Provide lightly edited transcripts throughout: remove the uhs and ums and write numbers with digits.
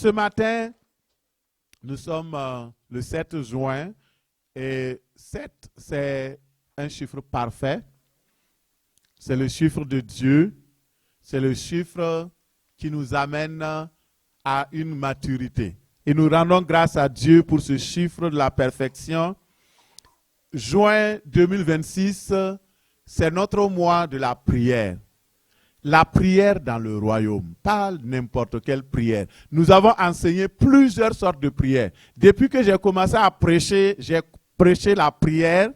Ce matin, nous sommes le 7 juin et 7, c'est un chiffre parfait. C'est le chiffre de Dieu. C'est le chiffre qui nous amène à une maturité. Et nous rendons grâce à Dieu pour ce chiffre de la perfection. Juin 2026, c'est notre mois de la prière. La prière dans le royaume, pas n'importe quelle prière. Nous avons enseigné plusieurs sortes de prières. Depuis que j'ai commencé à prêcher, j'ai prêché la prière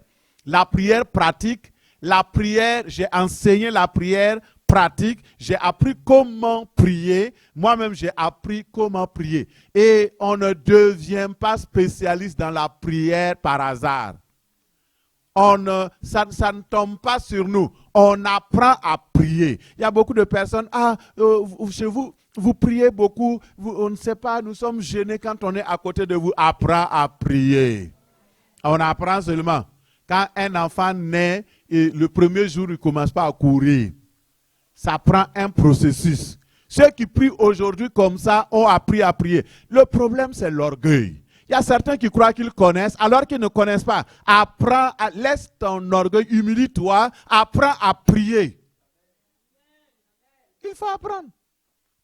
pratique, la prière, j'ai enseigné la prière pratique, j'ai appris comment prier, moi-même j'ai appris comment prier. Et on ne devient pas spécialiste dans la prière par hasard. Ça ne tombe pas sur nous. On apprend à prier. Il y a beaucoup de personnes, chez vous, vous priez beaucoup, on ne sait pas, nous sommes gênés quand on est à côté de vous. Apprends à prier. On apprend seulement. Quand un enfant naît, et le premier jour, il ne commence pas à courir. Ça prend un processus. Ceux qui prient aujourd'hui comme ça ont appris à prier. Le problème, c'est l'orgueil. Il y a certains qui croient qu'ils connaissent alors qu'ils ne connaissent pas. Laisse ton orgueil, humilie-toi, apprends à prier. Il faut apprendre.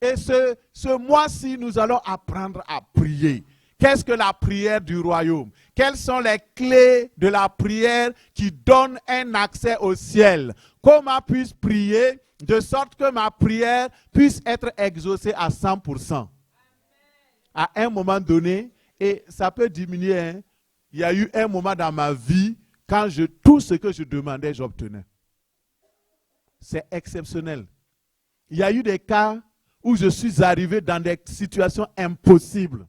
Et ce mois-ci, nous allons apprendre à prier. Qu'est-ce que la prière du royaume? Quelles sont les clés de la prière qui donnent un accès au ciel? Comment puis-je prier de sorte que ma prière puisse être exaucée à 100%? À un moment donné, et ça peut diminuer, hein. Il y a eu un moment dans ma vie, quand tout ce que je demandais, j'obtenais. C'est exceptionnel. Il y a eu des cas où je suis arrivé dans des situations impossibles.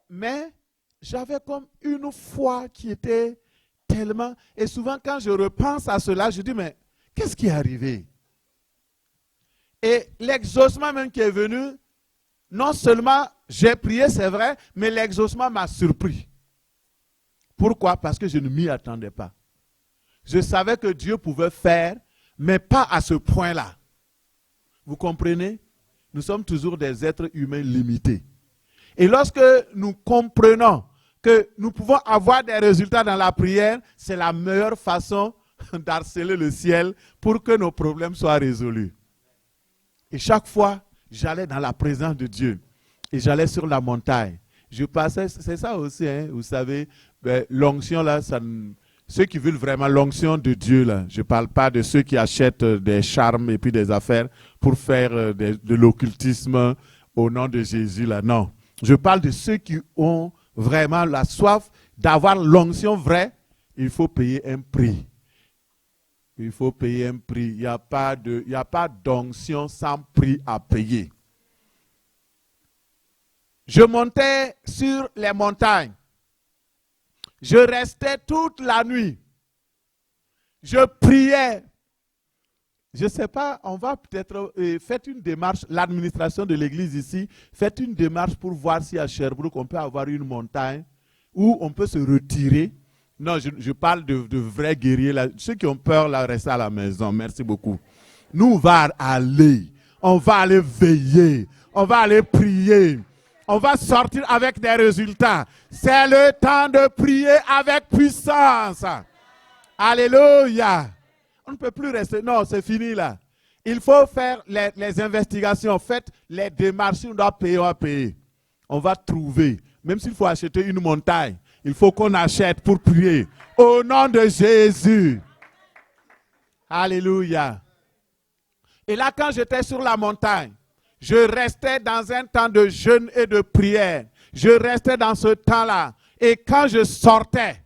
Mais j'avais comme une foi qui était tellement... Et souvent quand je repense à cela, je dis, mais qu'est-ce qui est arrivé? Et l'exaucement même qui est venu, non seulement j'ai prié, c'est vrai, mais l'exaucement m'a surpris. Pourquoi? Parce que je ne m'y attendais pas. Je savais que Dieu pouvait faire, mais pas à ce point-là. Vous comprenez? Nous sommes toujours des êtres humains limités. Et lorsque nous comprenons que nous pouvons avoir des résultats dans la prière, c'est la meilleure façon d'harceler le ciel pour que nos problèmes soient résolus. Et chaque fois, j'allais dans la présence de Dieu et j'allais sur la montagne. Je passais, c'est ça aussi, hein, vous savez, l'onction là, ceux qui veulent vraiment l'onction de Dieu là, je ne parle pas de ceux qui achètent des charmes et puis des affaires pour faire de l'occultisme au nom de Jésus là, non. Je parle de ceux qui ont vraiment la soif d'avoir l'onction vraie. Il faut payer un prix. Il faut payer un prix. Il n'y a pas d'onction sans prix à payer. Je montais sur les montagnes. Je restais toute la nuit. Je priais. Je ne sais pas, on va peut-être faire une démarche, l'administration de l'église ici, faites une démarche pour voir si à Sherbrooke, on peut avoir une montagne où on peut se retirer. Non, je parle de vrais guerriers. Là. Ceux qui ont peur, là, restez à la maison. Merci beaucoup. Nous, on va aller veiller, on va aller prier. On va sortir avec des résultats. C'est le temps de prier avec puissance. Alléluia. On ne peut plus rester. Non, c'est fini là. Il faut faire les investigations. Faites les démarches. Si on doit payer, on va payer. On va trouver. Même s'il faut acheter une montagne, il faut qu'on achète pour prier. Au nom de Jésus. Alléluia. Et là, quand j'étais sur la montagne, je restais dans un temps de jeûne et de prière. Je restais dans ce temps-là. Et quand je sortais,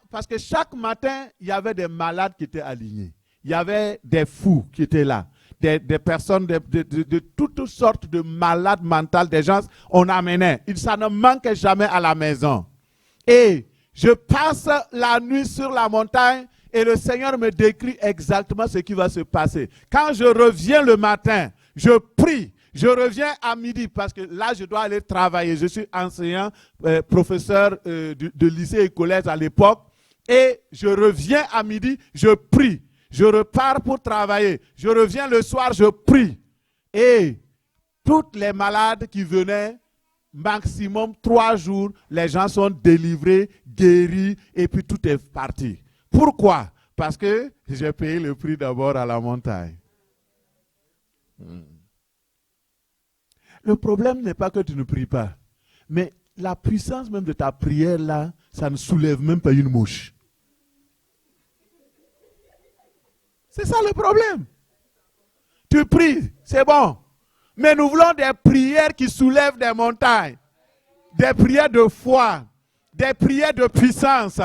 parce que chaque matin, il y avait des malades qui étaient alignés. Il y avait des fous qui étaient là. Des personnes de toutes sortes de malades mentales. Des gens, on amenait. Ça ne manquait jamais à la maison. Et je passe la nuit sur la montagne et le Seigneur me décrit exactement ce qui va se passer. Quand je reviens le matin, je prie. Je reviens à midi parce que là, je dois aller travailler. Je suis enseignant, professeur de lycée et collège à l'époque. Et je reviens à midi, je prie. Je repars pour travailler. Je reviens le soir, je prie. Et toutes les malades qui venaient, maximum 3 jours, les gens sont délivrés, guéris, et puis tout est parti. Pourquoi? Parce que j'ai payé le prix d'abord à la montagne. Le problème n'est pas que tu ne pries pas, mais la puissance même de ta prière là, ça ne soulève même pas une mouche. C'est ça le problème. Tu pries, c'est bon. Mais nous voulons des prières qui soulèvent des montagnes. Des prières de foi. Des prières de puissance.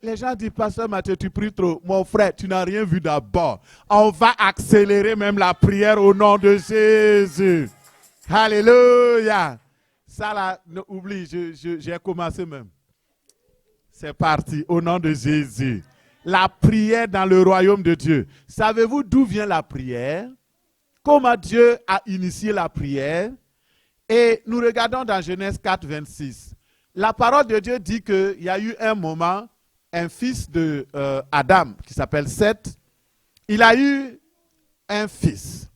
Les gens disent, Pasteur Mathieu, tu pries trop. Mon frère, tu n'as rien vu d'abord. On va accélérer même la prière au nom de Jésus. Alléluia. Ça là, oublie, j'ai commencé même. C'est parti, au nom de Jésus. La prière dans le royaume de Dieu. Savez-vous d'où vient la prière? Comment Dieu a initié la prière? Et nous regardons dans Genèse 4, 26. La parole de Dieu dit qu'il y a eu un moment, un fils de Adam qui s'appelle Seth, il a eu un fils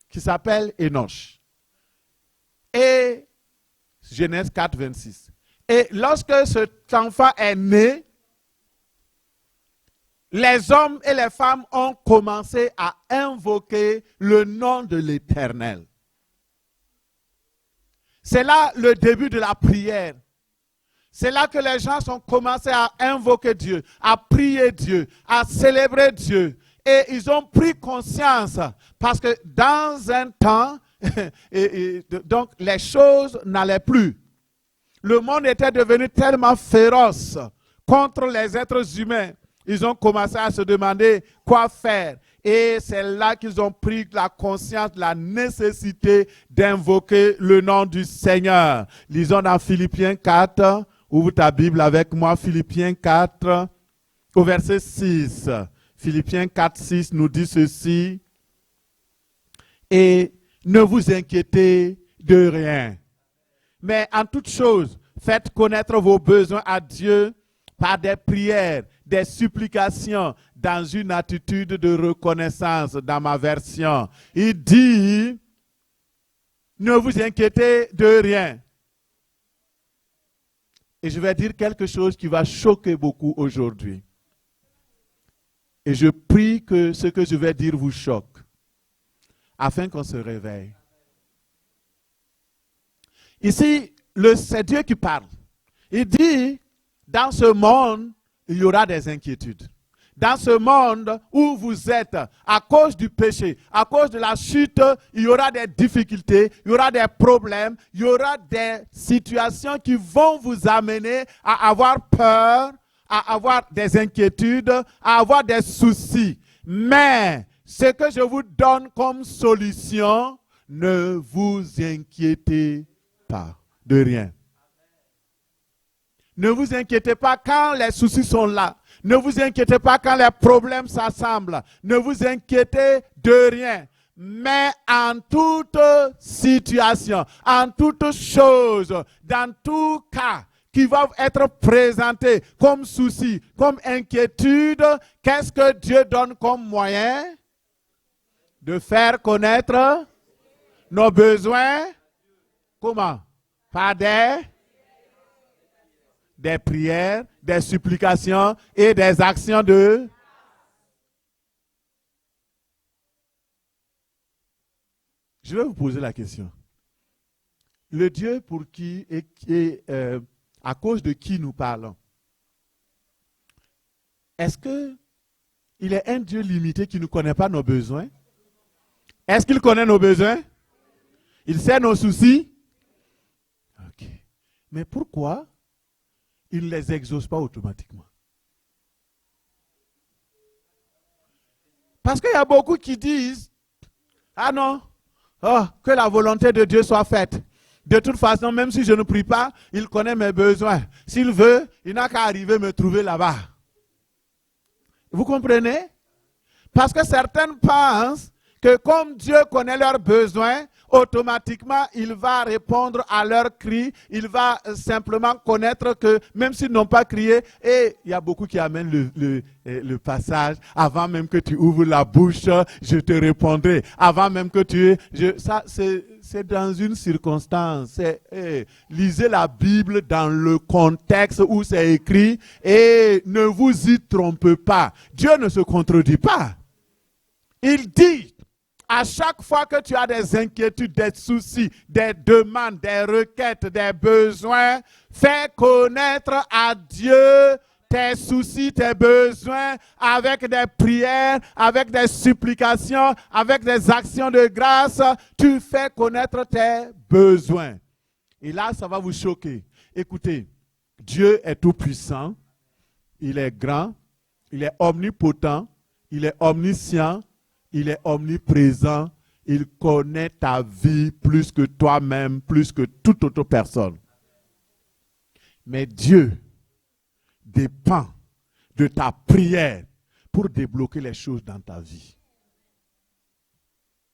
qui s'appelle Enoch. Et Genèse 4, 26. Et lorsque cet enfant est né, les hommes et les femmes ont commencé à invoquer le nom de l'Éternel. C'est là le début de la prière. C'est là que les gens ont commencé à invoquer Dieu, à prier Dieu, à célébrer Dieu. Et ils ont pris conscience parce que dans un temps, donc les choses n'allaient plus. Le monde était devenu tellement féroce contre les êtres humains. Ils ont commencé à se demander quoi faire. Et c'est là qu'ils ont pris la conscience de la nécessité d'invoquer le nom du Seigneur. Lisons dans Philippiens 4. Ouvre ta Bible avec moi, Philippiens 4, au verset 6. Philippiens 4, 6 nous dit ceci. Et ne vous inquiétez de rien. Mais en toute chose, faites connaître vos besoins à Dieu par des prières, des supplications, dans une attitude de reconnaissance, dans ma version. Il dit, ne vous inquiétez de rien. Et je vais dire quelque chose qui va choquer beaucoup aujourd'hui. Et je prie que ce que je vais dire vous choque, afin qu'on se réveille. Ici, c'est Dieu qui parle. Il dit, dans ce monde, il y aura des inquiétudes. Dans ce monde où vous êtes, à cause du péché, à cause de la chute, il y aura des difficultés, il y aura des problèmes, il y aura des situations qui vont vous amener à avoir peur, à avoir des inquiétudes, à avoir des soucis. Mais ce que je vous donne comme solution, ne vous inquiétez pas de rien. Ne vous inquiétez pas quand les soucis sont là. Ne vous inquiétez pas quand les problèmes s'assemblent. Ne vous inquiétez de rien. Mais en toute situation, en toute chose, dans tout cas qui va être présenté comme souci, comme inquiétude, qu'est-ce que Dieu donne comme moyen? De faire connaître nos besoins. Comment? Par des prières, des supplications et des actions de... Je vais vous poser la question. Le Dieu pour qui et à cause de qui nous parlons, est-ce qu'il est un Dieu limité qui ne connaît pas nos besoins? Est-ce qu'il connaît nos besoins? Il sait nos soucis? Ok. Mais pourquoi il ne les exauce pas automatiquement? Parce qu'il y a beaucoup qui disent, ah non, que la volonté de Dieu soit faite. De toute façon, même si je ne prie pas, il connaît mes besoins. S'il veut, il n'a qu'à arriver me trouver là-bas. Vous comprenez? Parce que certains pensent que comme Dieu connaît leurs besoins, automatiquement, il va répondre à leurs cris. Il va simplement connaître que même s'ils n'ont pas crié, et il y a beaucoup qui amènent le passage, avant même que tu ouvres la bouche, je te répondrai. Avant même que ça, c'est dans une circonstance. Lisez la Bible dans le contexte où c'est écrit et ne vous y trompez pas. Dieu ne se contredit pas. Il dit, à chaque fois que tu as des inquiétudes, des soucis, des demandes, des requêtes, des besoins, fais connaître à Dieu tes soucis, tes besoins, avec des prières, avec des supplications, avec des actions de grâce. Tu fais connaître tes besoins. Et là, ça va vous choquer. Écoutez, Dieu est tout puissant, il est grand, il est omnipotent, il est omniscient, il est omniprésent, il connaît ta vie plus que toi-même, plus que toute autre personne. Mais Dieu dépend de ta prière pour débloquer les choses dans ta vie.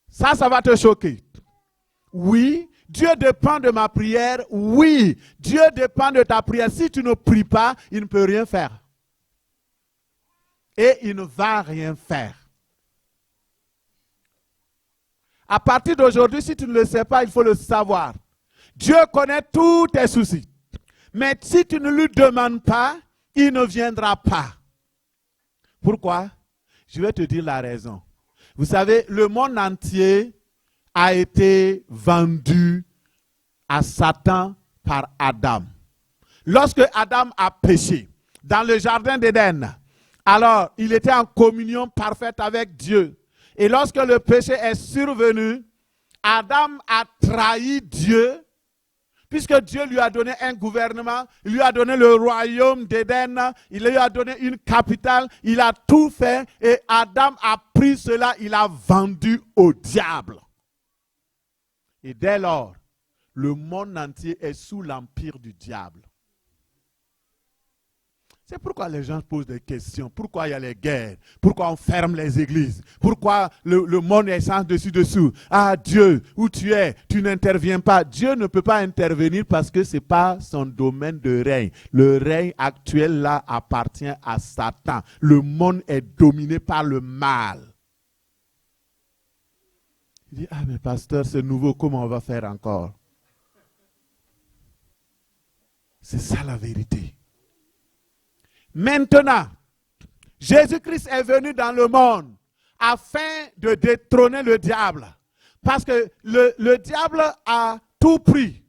Ça va te choquer. Oui, Dieu dépend de ma prière. Oui, Dieu dépend de ta prière. Si tu ne pries pas, il ne peut rien faire. Et il ne va rien faire. À partir d'aujourd'hui, si tu ne le sais pas, il faut le savoir. Dieu connaît tous tes soucis. Mais si tu ne lui demandes pas, il ne viendra pas. Pourquoi? Je vais te dire la raison. Vous savez, le monde entier a été vendu à Satan par Adam. Lorsque Adam a péché dans le jardin d'Éden, alors il était en communion parfaite avec Dieu. Et lorsque le péché est survenu, Adam a trahi Dieu, puisque Dieu lui a donné un gouvernement, il lui a donné le royaume d'Éden, il lui a donné une capitale, il a tout fait, et Adam a pris cela, il a vendu au diable. Et dès lors, le monde entier est sous l'empire du diable. C'est pourquoi les gens posent des questions. Pourquoi il y a les guerres? Pourquoi on ferme les églises? Pourquoi le monde est sans dessus-dessous? Ah Dieu, où tu es? Tu n'interviens pas. Dieu ne peut pas intervenir parce que ce n'est pas son domaine de règne. Le règne actuel là appartient à Satan. Le monde est dominé par le mal. Il dit, ah mais pasteur, c'est nouveau, comment on va faire encore? C'est ça la vérité. Maintenant, Jésus-Christ est venu dans le monde afin de détrôner le diable. Parce que le diable a tout pris.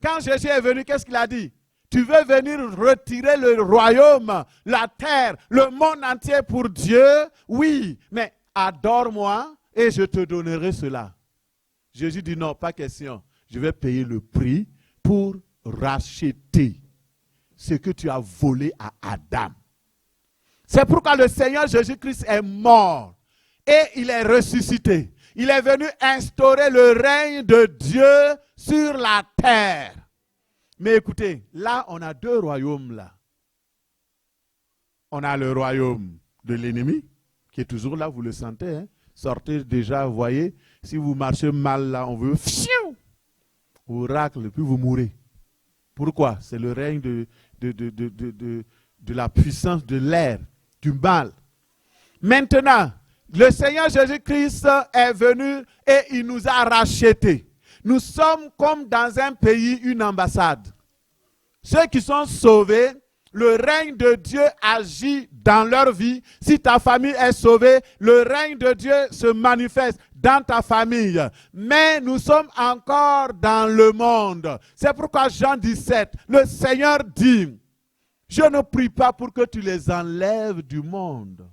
Quand Jésus est venu, qu'est-ce qu'il a dit? Tu veux venir retirer le royaume, la terre, le monde entier pour Dieu? Oui, mais adore-moi et je te donnerai cela. Jésus dit non, pas question. Je vais payer le prix pour racheter ce que tu as volé à Adam. C'est pourquoi le Seigneur Jésus-Christ est mort et il est ressuscité. Il est venu instaurer le règne de Dieu sur la terre. Mais écoutez, là on a deux royaumes là. On a le royaume de l'ennemi qui est toujours là, vous le sentez. Hein? Sortez déjà, vous voyez, si vous marchez mal là, on veut vous racle, puis vous mourrez. Pourquoi? C'est le règne de la puissance de l'air, du mal. Maintenant, le Seigneur Jésus-Christ est venu et il nous a rachetés. Nous sommes comme dans un pays, une ambassade. Ceux qui sont sauvés, le règne de Dieu agit dans leur vie. Si ta famille est sauvée, le règne de Dieu se manifeste dans ta famille. Mais nous sommes encore dans le monde. C'est pourquoi Jean 17, le Seigneur dit, je ne prie pas pour que tu les enlèves du monde.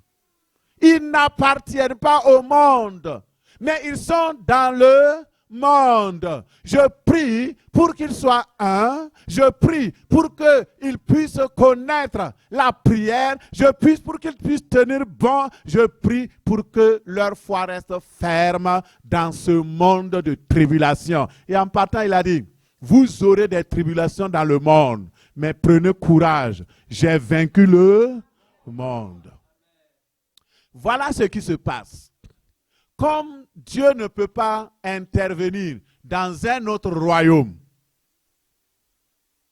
Ils n'appartiennent pas au monde, mais ils sont dans le monde. Je prie pour qu'ils soient un. Je prie pour qu'ils puissent connaître la prière. Je prie pour qu'ils puissent tenir bon. Je prie pour que leur foi reste ferme dans ce monde de tribulation. Et en partant, il a dit, vous aurez des tribulations dans le monde, mais prenez courage. J'ai vaincu le monde. Voilà ce qui se passe. comme Dieu ne peut pas intervenir dans un autre royaume,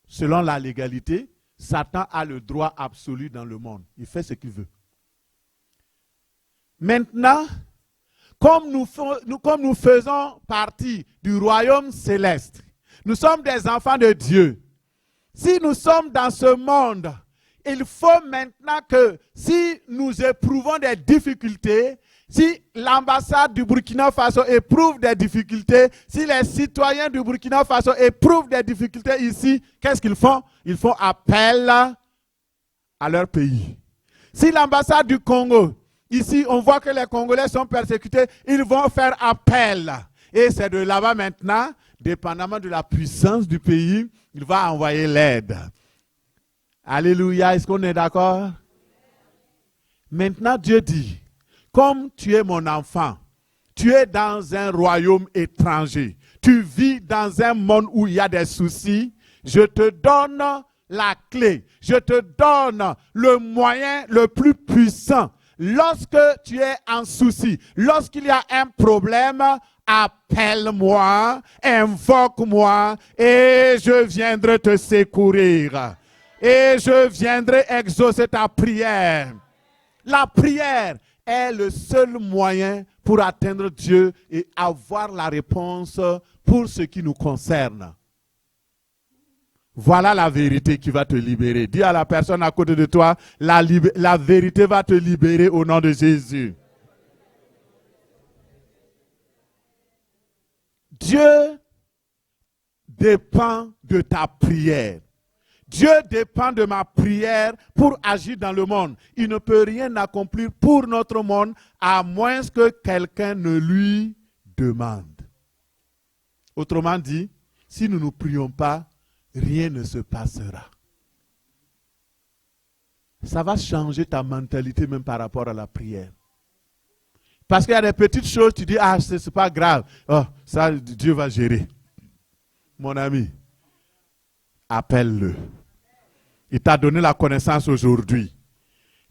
selon la légalité, Satan a le droit absolu dans le monde. Il fait ce qu'il veut. Maintenant, comme nous faisons partie du royaume céleste, nous sommes des enfants de Dieu. Si nous sommes dans ce monde, il faut maintenant que si nous éprouvons des difficultés, si l'ambassade du Burkina Faso éprouve des difficultés, si les citoyens du Burkina Faso éprouvent des difficultés ici, qu'est-ce qu'ils font? Ils font appel à leur pays. Si l'ambassade du Congo, ici on voit que les Congolais sont persécutés, ils vont faire appel. Et c'est de là-bas maintenant, dépendamment de la puissance du pays, il va envoyer l'aide. Alléluia, est-ce qu'on est d'accord? Maintenant Dieu dit, comme tu es mon enfant, tu es dans un royaume étranger, tu vis dans un monde où il y a des soucis, je te donne la clé, je te donne le moyen le plus puissant. Lorsque tu es en souci, lorsqu'il y a un problème, appelle-moi, invoque-moi et je viendrai te secourir. Et je viendrai exaucer ta prière. La prière est le seul moyen pour atteindre Dieu et avoir la réponse pour ce qui nous concerne. Voilà la vérité qui va te libérer. Dis à la personne à côté de toi, la vérité va te libérer au nom de Jésus. Dieu dépend de ta prière. Dieu dépend de ma prière pour agir dans le monde. Il ne peut rien accomplir pour notre monde à moins que quelqu'un ne lui demande. Autrement dit, si nous ne prions pas, rien ne se passera. Ça va changer ta mentalité même par rapport à la prière. Parce qu'il y a des petites choses, tu dis, ah, c'est pas grave. Oh, ça, Dieu va gérer. Mon ami, appelle-le. Il t'a donné la connaissance aujourd'hui.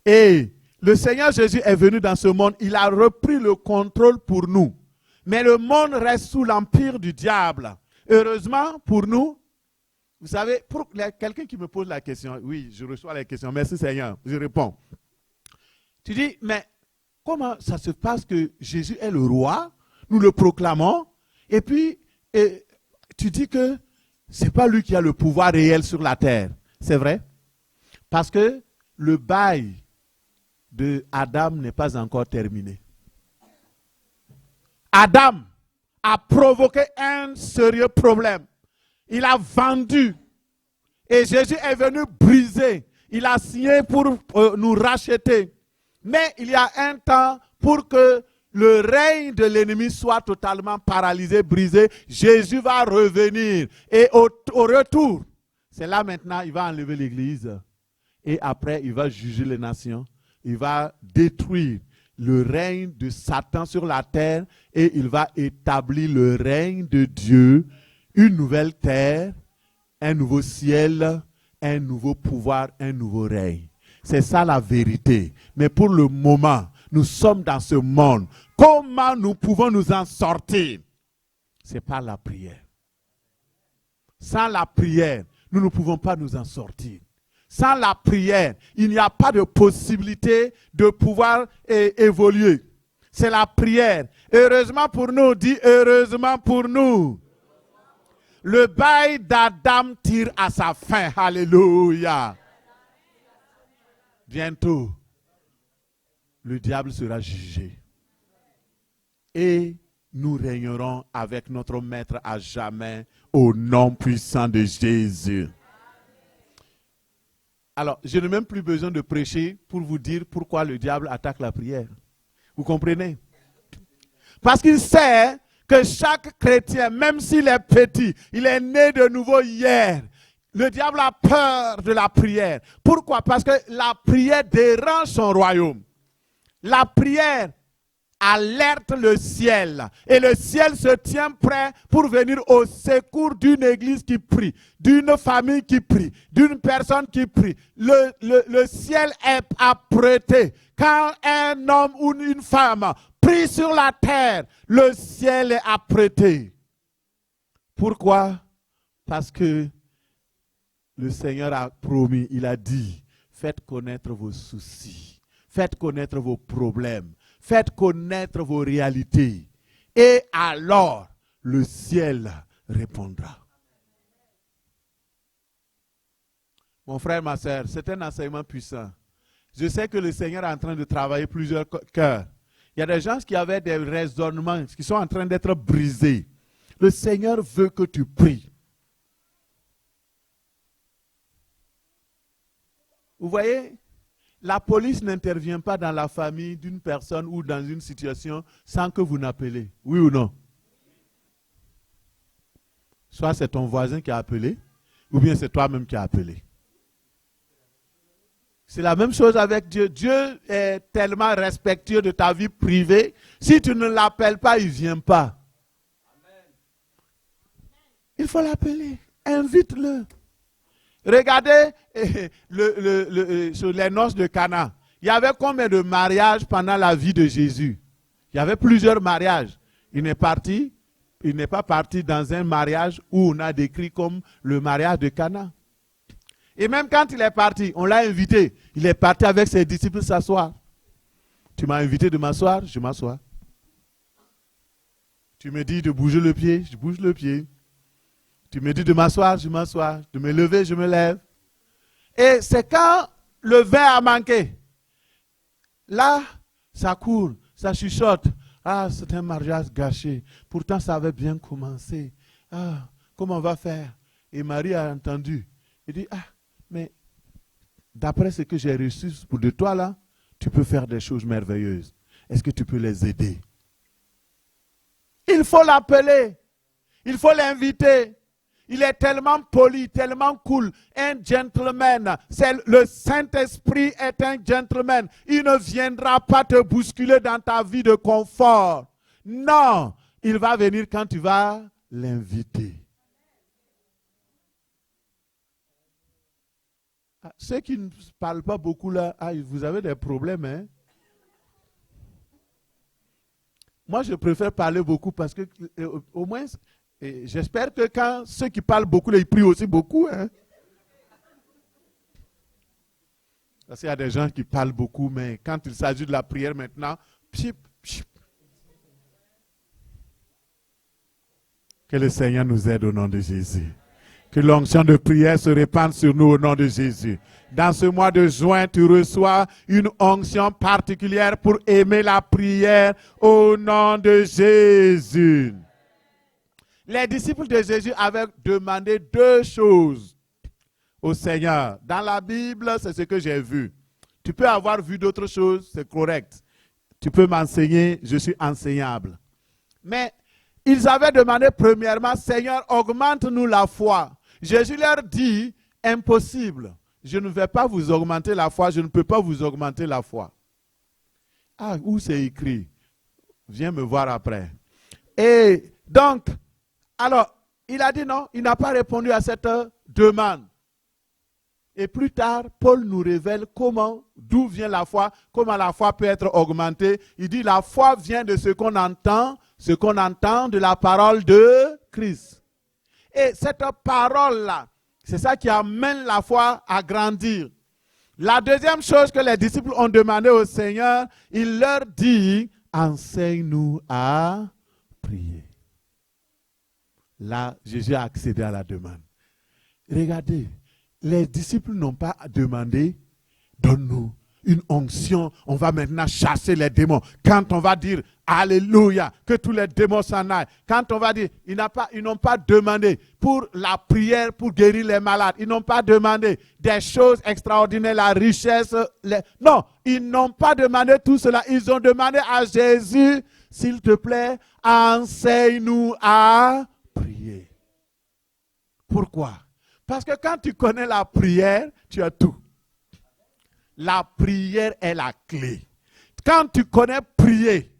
Et le Seigneur Jésus est venu dans ce monde. Il a repris le contrôle pour nous. Mais le monde reste sous l'empire du diable. Heureusement pour nous, vous savez, pour quelqu'un qui me pose la question, oui, je reçois la question, merci Seigneur, je réponds. Tu dis, mais comment ça se passe que Jésus est le roi? Nous le proclamons. Et puis, tu dis que ce n'est pas lui qui a le pouvoir réel sur la terre. C'est vrai? Parce que le bail de Adam n'est pas encore terminé. Adam a provoqué un sérieux problème. Il a vendu. Et Jésus est venu briser. Il a signé pour nous racheter. Mais il y a un temps pour que le règne de l'ennemi soit totalement paralysé, brisé. Jésus va revenir. Et au retour, c'est là maintenant, il va enlever l'église. Et après, il va juger les nations. Il va détruire le règne de Satan sur la terre. Et il va établir le règne de Dieu. Une nouvelle terre, un nouveau ciel, un nouveau pouvoir, un nouveau règne. C'est ça la vérité. Mais pour le moment, nous sommes dans ce monde. Comment nous pouvons nous en sortir? C'est par la prière. Sans la prière, nous ne pouvons pas nous en sortir. Sans la prière, il n'y a pas de possibilité de pouvoir évoluer. C'est la prière. Heureusement pour nous, dis heureusement pour nous. Le bail d'Adam tire à sa fin. Alléluia. Bientôt, le diable sera jugé. Et nous régnerons avec notre Maître à jamais au nom puissant de Jésus. Alors, je n'ai même plus besoin de prêcher pour vous dire pourquoi le diable attaque la prière. Vous comprenez? Parce qu'il sait que chaque chrétien, même s'il est petit, il est né de nouveau hier. Le diable a peur de la prière. Pourquoi? Parce que la prière dérange son royaume. La prière alerte le ciel. Et le ciel se tient prêt pour venir au secours d'une église qui prie, d'une famille qui prie, d'une personne qui prie. Le ciel est apprêté. Quand un homme ou une femme pris sur la terre, le ciel est apprêté. Pourquoi? Parce que le Seigneur a promis, il a dit, faites connaître vos soucis, faites connaître vos problèmes, faites connaître vos réalités. Et alors, le ciel répondra. Mon frère, ma soeur, c'est un enseignement puissant. Je sais que le Seigneur est en train de travailler plusieurs cœurs. Il y a des gens qui avaient des raisonnements qui sont en train d'être brisés. Le Seigneur veut que tu pries. Vous voyez, la police n'intervient pas dans la famille d'une personne ou dans une situation sans que vous n'appelez. Oui ou non? Soit c'est ton voisin qui a appelé, ou bien c'est toi-même qui as appelé. C'est la même chose avec Dieu. Dieu est tellement respectueux de ta vie privée. Si tu ne l'appelles pas, il ne vient pas. Il faut l'appeler. Invite-le. Regardez sur les noces de Cana. Il y avait combien de mariages pendant la vie de Jésus? Il y avait plusieurs mariages. Il n'est pas parti dans un mariage où on a décrit comme le mariage de Cana. Et même quand il est parti, on l'a invité. Il est parti avec ses disciples s'asseoir. Tu m'as invité de m'asseoir, je m'assois. Tu me dis de bouger le pied, je bouge le pied. Tu me dis de m'asseoir, je m'assois. De me lever, je me lève. Et c'est quand le vin a manqué. Là, ça court, ça chuchote. Ah, c'est un mariage gâché. Pourtant, ça avait bien commencé. Ah, comment on va faire? Et Marie a entendu. Il dit, ah, mais d'après ce que j'ai reçu pour de toi là, tu peux faire des choses merveilleuses. Est-ce que tu peux les aider? Il faut l'appeler. Il faut l'inviter. Il est tellement poli, tellement cool, un gentleman. Le Saint-Esprit est un gentleman. Il ne viendra pas te bousculer dans ta vie de confort. Non, il va venir quand tu vas l'inviter. Ceux qui ne parlent pas beaucoup là, vous avez des problèmes, hein? Moi, je préfère parler beaucoup parce que au moins, j'espère que quand ceux qui parlent beaucoup, ils prient aussi beaucoup, hein? Parce qu'il y a des gens qui parlent beaucoup, mais quand il s'agit de la prière maintenant, pchip, pchip. Que le Seigneur nous aide au nom de Jésus. Que l'onction de prière se répande sur nous au nom de Jésus. Dans ce mois de juin, tu reçois une onction particulière pour aimer la prière au nom de Jésus. Les disciples de Jésus avaient demandé deux choses au Seigneur. Dans la Bible, c'est ce que j'ai vu. Tu peux avoir vu d'autres choses, c'est correct. Tu peux m'enseigner, je suis enseignable. Mais ils avaient demandé premièrement, Seigneur, augmente-nous la foi. Jésus leur dit, impossible. Je ne vais pas vous augmenter la foi, je ne peux pas vous augmenter la foi. Ah, où c'est écrit? Viens me voir après. Et donc, alors, il a dit non, il n'a pas répondu à cette demande. Et plus tard, Paul nous révèle d'où vient la foi, comment la foi peut être augmentée. Il dit la foi vient de ce qu'on entend de la parole de Christ. Et cette parole-là, c'est ça qui amène la foi à grandir. La deuxième chose que les disciples ont demandé au Seigneur, il leur dit, enseigne-nous à prier. Là, Jésus a accédé à la demande. Regardez, les disciples n'ont pas demandé, donne-nous une onction, on va maintenant chasser les démons. Quand on va dire Alléluia, que tous les démons s'en aillent. Quand on va dire, ils n'ont pas demandé pour la prière, pour guérir les malades. Ils n'ont pas demandé des choses extraordinaires, la richesse. Non, ils n'ont pas demandé tout cela. Ils ont demandé à Jésus, s'il te plaît, enseigne-nous à prier. Pourquoi? Parce que quand tu connais la prière, tu as tout. La prière est la clé. Quand tu connais prier,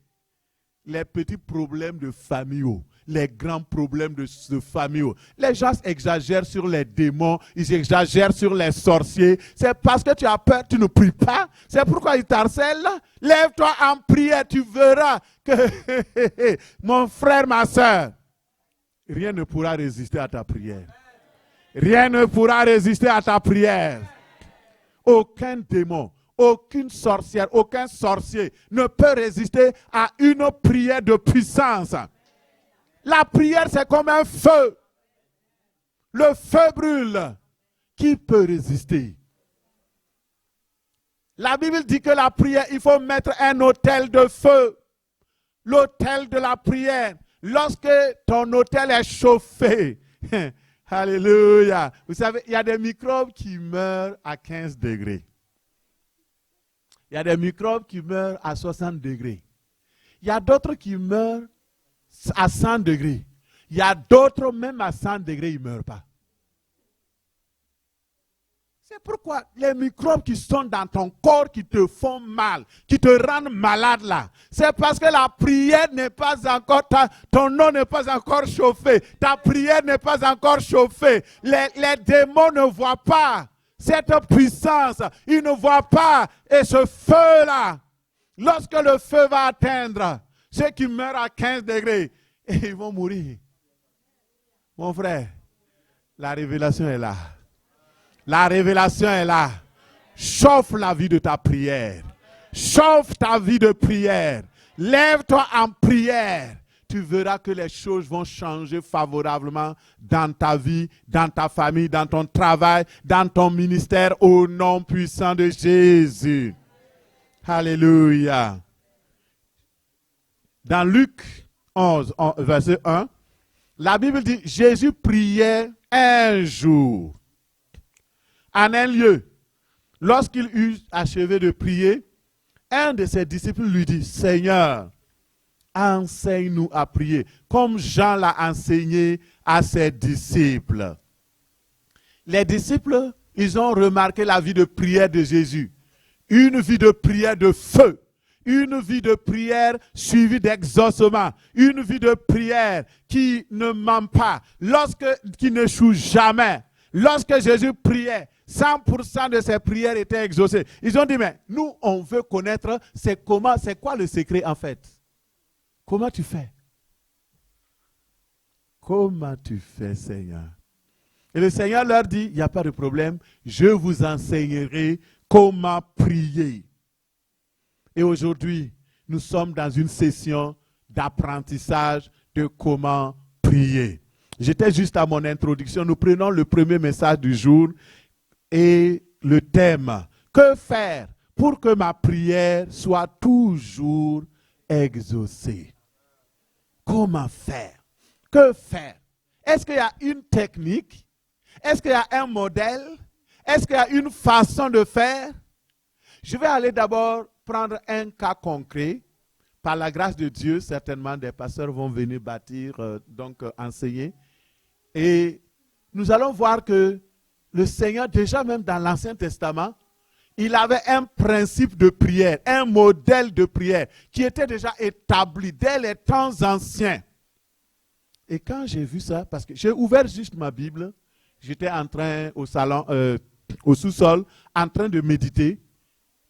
les petits problèmes de famille, les grands problèmes de famille, les gens exagèrent sur les démons, ils exagèrent sur les sorciers. C'est parce que tu as peur, tu ne pries pas. C'est pourquoi ils t'harcèlent. Lève-toi en prière, tu verras que mon frère, ma soeur, rien ne pourra résister à ta prière. Rien ne pourra résister à ta prière. Aucun démon, aucune sorcière, aucun sorcier ne peut résister à une prière de puissance. La prière, c'est comme un feu. Le feu brûle. Qui peut résister? La Bible dit que la prière, il faut mettre un autel de feu. L'autel de la prière. Lorsque ton autel est chauffé, alléluia. Vous savez, il y a des microbes qui meurent à 15 degrés. Il y a des microbes qui meurent à 60 degrés. Il y a d'autres qui meurent à 100 degrés. Il y a d'autres, même à 100 degrés, ils ne meurent pas. C'est pourquoi les microbes qui sont dans ton corps, qui te font mal, qui te rendent malade là, c'est parce que la prière n'est pas encore, ton eau n'est pas encore chauffée, ta prière n'est pas encore chauffée. Les démons ne voient pas cette puissance, ils ne voient pas. Et ce feu-là, lorsque le feu va atteindre ceux qui meurent à 15 degrés, et ils vont mourir. Mon frère, la révélation est là. La révélation est là. Chauffe la vie de ta prière. Chauffe ta vie de prière. Lève-toi en prière. Tu verras que les choses vont changer favorablement dans ta vie, dans ta famille, dans ton travail, dans ton ministère, au nom puissant de Jésus. Alléluia. Dans Luc 11, verset 1, la Bible dit, Jésus priait un jour. En un lieu, lorsqu'il eut achevé de prier, un de ses disciples lui dit, Seigneur, enseigne-nous à prier, comme Jean l'a enseigné à ses disciples. Les disciples, ils ont remarqué la vie de prière de Jésus. Une vie de prière de feu. Une vie de prière suivie d'exaucement. Une vie de prière qui ne ment pas. Qui n'échoue jamais. Lorsque Jésus priait, 100% de ses prières étaient exaucées. Ils ont dit, mais nous, on veut connaître c'est quoi le secret en fait? Comment tu fais? Comment tu fais, Seigneur? Et le Seigneur leur dit, il n'y a pas de problème, je vous enseignerai comment prier. Et aujourd'hui, nous sommes dans une session d'apprentissage de comment prier. J'étais juste à mon introduction. Nous prenons le premier message du jour et le thème. Que faire pour que ma prière soit toujours exaucée? Comment faire? Que faire? Est-ce qu'il y a une technique? Est-ce qu'il y a un modèle? Est-ce qu'il y a une façon de faire? Je vais aller d'abord prendre un cas concret. Par la grâce de Dieu, certainement des pasteurs vont venir bâtir, enseigner. Et nous allons voir que le Seigneur, déjà même dans l'Ancien Testament, il avait un principe de prière, un modèle de prière qui était déjà établi dès les temps anciens. Et quand j'ai vu ça, parce que j'ai ouvert juste ma Bible, j'étais en train au salon, au sous-sol, en train de méditer,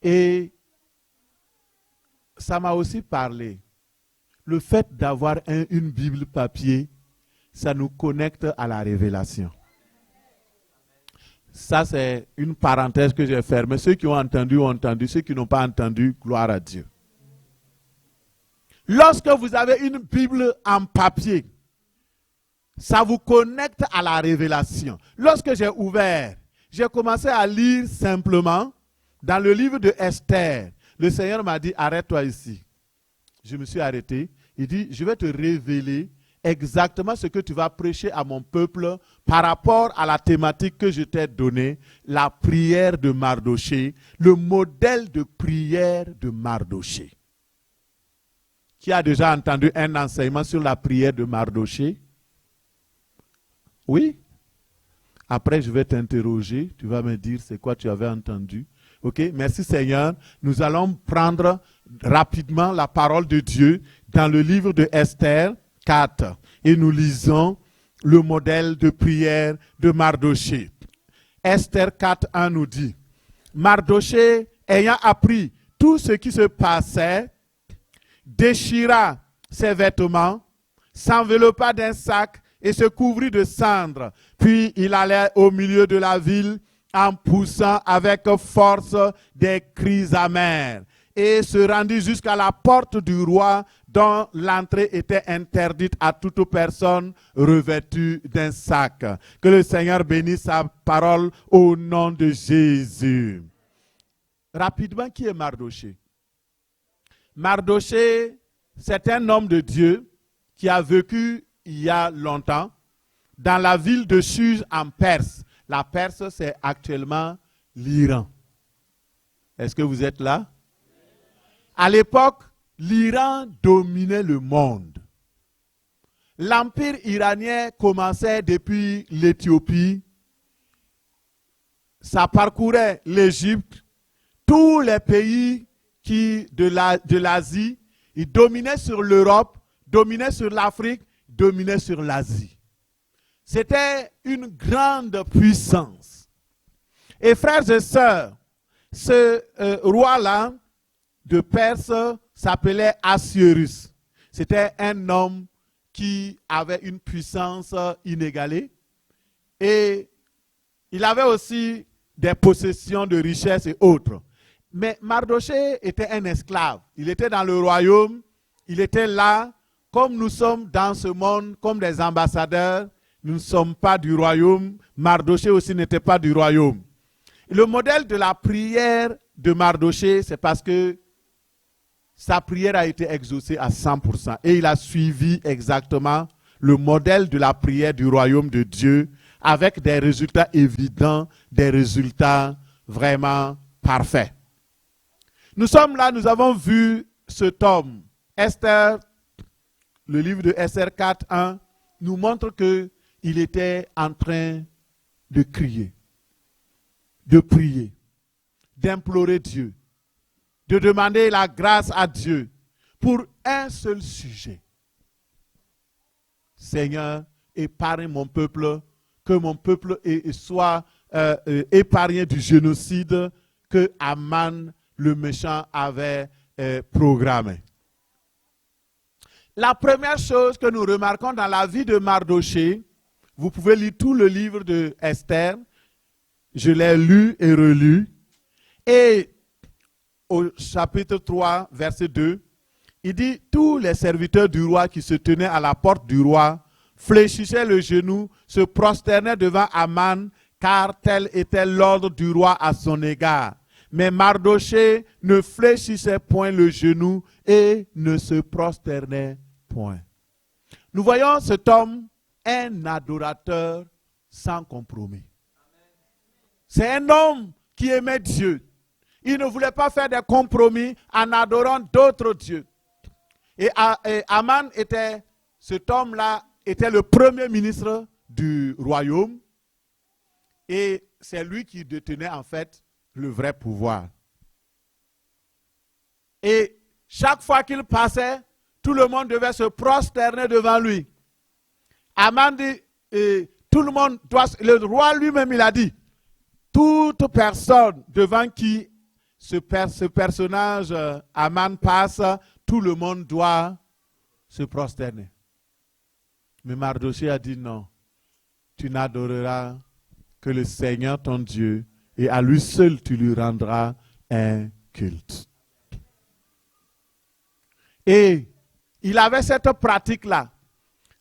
et ça m'a aussi parlé. Le fait d'avoir une Bible papier, ça nous connecte à la révélation. Ça, c'est une parenthèse que j'ai fermée. Ceux qui ont entendu. Ceux qui n'ont pas entendu, gloire à Dieu. Lorsque vous avez une Bible en papier, ça vous connecte à la révélation. Lorsque j'ai ouvert, j'ai commencé à lire simplement dans le livre de Esther. Le Seigneur m'a dit, arrête-toi ici. Je me suis arrêté. Il dit, je vais te révéler exactement ce que tu vas prêcher à mon peuple par rapport à la thématique que je t'ai donnée, la prière de Mardoché, le modèle de prière de Mardoché. Qui a déjà entendu un enseignement sur la prière de Mardoché? Oui? Après, je vais t'interroger. Tu vas me dire c'est quoi tu avais entendu. Ok? Merci Seigneur. Nous allons prendre rapidement la parole de Dieu dans le livre de Esther 4. Et nous lisons le modèle de prière de Mardoché. Esther 4:1 nous dit, Mardoché ayant appris tout ce qui se passait, déchira ses vêtements, s'enveloppa d'un sac et se couvrit de cendres. Puis il allait au milieu de la ville en poussant avec force des cris amers et se rendit jusqu'à la porte du roi dont l'entrée était interdite à toute personne revêtue d'un sac. Que le Seigneur bénisse sa parole au nom de Jésus. Rapidement, qui est Mardoché? Mardoché, c'est un homme de Dieu qui a vécu il y a longtemps dans la ville de Suse en Perse. La Perse, c'est actuellement l'Iran. Est-ce que vous êtes là? À l'époque, l'Iran dominait le monde. L'empire iranien commençait depuis l'Éthiopie. Ça parcourait l'Égypte, tous les pays de l'Asie. Il dominait sur l'Europe, dominait sur l'Afrique, dominait sur l'Asie. C'était une grande puissance. Et frères et sœurs, ce roi-là de Perse s'appelait Assuérus. C'était un homme qui avait une puissance inégalée. Et il avait aussi des possessions de richesses et autres. Mais Mardoché était un esclave. Il était dans le royaume. Il était là, comme nous sommes dans ce monde, comme des ambassadeurs. Nous ne sommes pas du royaume. Mardoché aussi n'était pas du royaume. Le modèle de la prière de Mardoché, c'est parce que sa prière a été exaucée à 100%. Et il a suivi exactement le modèle de la prière du royaume de Dieu avec des résultats évidents, des résultats vraiment parfaits. Nous sommes là, nous avons vu ce tome. Esther, le livre de Esther 4:1, nous montre qu'il était en train de crier, de prier, d'implorer Dieu, de demander la grâce à Dieu pour un seul sujet. Seigneur, épargne mon peuple, que mon peuple soit épargné du génocide que Aman, le méchant, avait programmé. La première chose que nous remarquons dans la vie de Mardoché, vous pouvez lire tout le livre de Esther, je l'ai lu et relu, et au chapitre 3, verset 2, il dit, tous les serviteurs du roi qui se tenaient à la porte du roi fléchissaient le genou, se prosternaient devant Aman, car tel était l'ordre du roi à son égard. Mais Mardoché ne fléchissait point le genou et ne se prosternait point. Nous voyons cet homme, un adorateur sans compromis. C'est un homme qui aimait Dieu. Il ne voulait pas faire des compromis en adorant d'autres dieux. Et Aman cet homme-là était le premier ministre du royaume. Et c'est lui qui détenait en fait le vrai pouvoir. Et chaque fois qu'il passait, tout le monde devait se prosterner devant lui. Aman dit, tout le monde doit, le roi lui-même il a dit, toute personne devant qui ce personnage Aman passe, tout le monde doit se prosterner. Mais Mardoché a dit non, tu n'adoreras que le Seigneur ton Dieu et à lui seul tu lui rendras un culte. Et il avait cette pratique-là.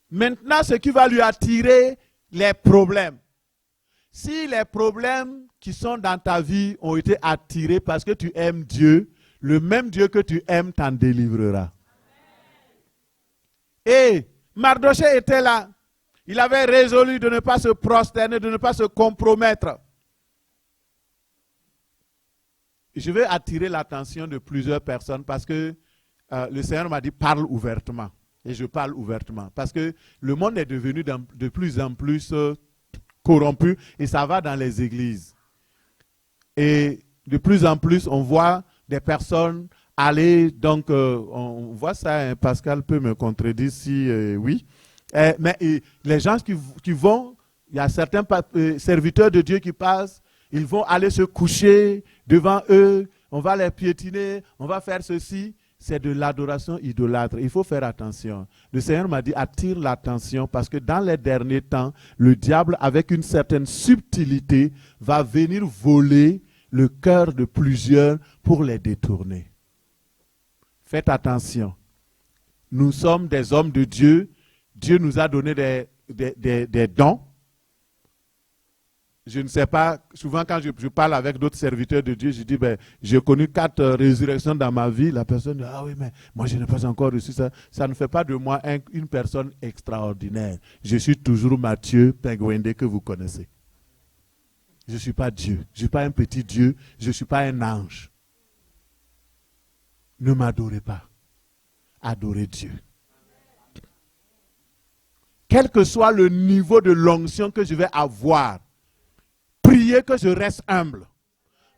Maintenant, ce qui va lui attirer les problèmes. Si les problèmes qui sont dans ta vie ont été attirés parce que tu aimes Dieu, le même Dieu que tu aimes t'en délivrera. Et Mardoché était là. Il avait résolu de ne pas se prosterner, de ne pas se compromettre. Je vais attirer l'attention de plusieurs personnes parce que le Seigneur m'a dit parle ouvertement. Et je parle ouvertement. Parce que le monde est devenu de plus en plus corrompu et ça va dans les églises. Et de plus en plus, on voit des personnes aller, donc on voit ça, hein, Pascal peut me contredire si oui. Mais les gens qui vont, il y a certains serviteurs de Dieu qui passent, ils vont aller se coucher devant eux, on va les piétiner, on va faire ceci. c'est de l'adoration idolâtre. Il faut faire attention. Le Seigneur m'a dit, attire l'attention parce que dans les derniers temps, le diable, avec une certaine subtilité, va venir voler le cœur de plusieurs pour les détourner. Faites attention. Nous sommes des hommes de Dieu. Dieu nous a donné des dons. Je ne sais pas, souvent quand je parle avec d'autres serviteurs de Dieu, je dis, j'ai connu 4 résurrections dans ma vie. La personne dit, ah oui, mais moi je n'ai pas encore reçu ça. Ça ne fait pas de moi une personne extraordinaire. Je suis toujours Matthieu Pengwende que vous connaissez. Je ne suis pas Dieu. Je ne suis pas un petit Dieu. Je ne suis pas un ange. Ne m'adorez pas. Adorez Dieu. Quel que soit le niveau de l'onction que je vais avoir, priez que je reste humble.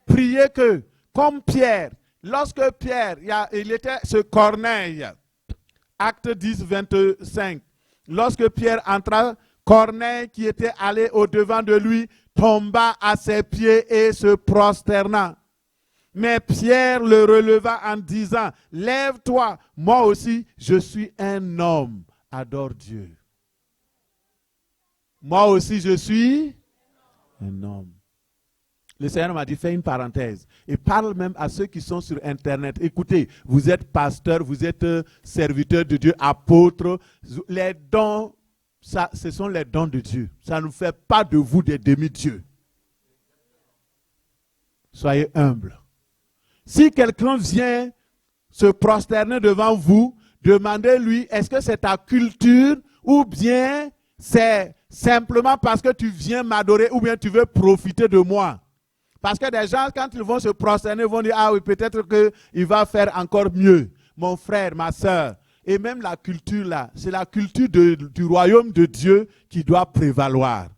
Priez que, comme Pierre, lorsque Pierre, il était ce Corneille, acte 10, 25, lorsque Pierre entra, Corneille qui était allé au-devant de lui, tomba à ses pieds et se prosterna. Mais Pierre le releva en disant, lève-toi, moi aussi, je suis un homme. Adore Dieu. Moi aussi, je suis un homme. Le Seigneur m'a dit, fais une parenthèse. Et parle même à ceux qui sont sur Internet. Écoutez, vous êtes pasteur, vous êtes serviteur de Dieu, apôtre. Les dons, ça, ce sont les dons de Dieu. Ça ne fait pas de vous des demi-dieux. Soyez humbles. Si quelqu'un vient se prosterner devant vous, demandez-lui, est-ce que c'est ta culture ou bien c'est simplement parce que tu viens m'adorer ou bien tu veux profiter de moi? Parce que des gens, quand ils vont se prosterner, vont dire, ah oui, peut-être qu'il va faire encore mieux. Mon frère, ma soeur. Et même la culture là, c'est la culture du royaume de Dieu qui doit prévaloir.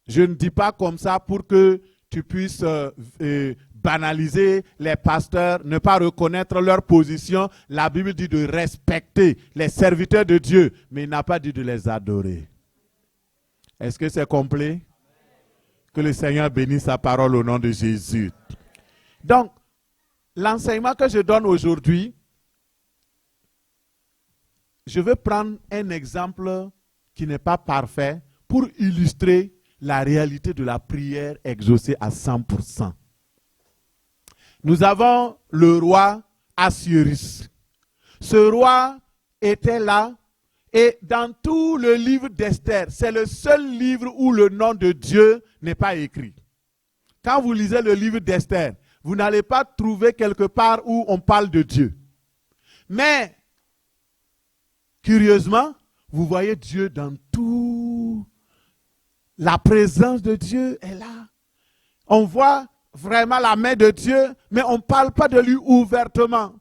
Je ne dis pas comme ça pour que tu puisses banaliser les pasteurs, ne pas reconnaître leur position. La Bible dit de respecter les serviteurs de Dieu, mais il n'a pas dit de les adorer. Est-ce que c'est complet? Que le Seigneur bénisse sa parole au nom de Jésus. Donc, l'enseignement que je donne aujourd'hui, je veux prendre un exemple qui n'est pas parfait pour illustrer la réalité de la prière exaucée à 100%. Nous avons le roi Assuérus. Ce roi était là et dans tout le livre d'Esther, c'est le seul livre où le nom de Dieu n'est pas écrit. Quand vous lisez le livre d'Esther, vous n'allez pas trouver quelque part où on parle de Dieu. Mais, curieusement, vous voyez Dieu dans tout. La présence de Dieu est là. On voit vraiment la main de Dieu, mais on ne parle pas de lui ouvertement.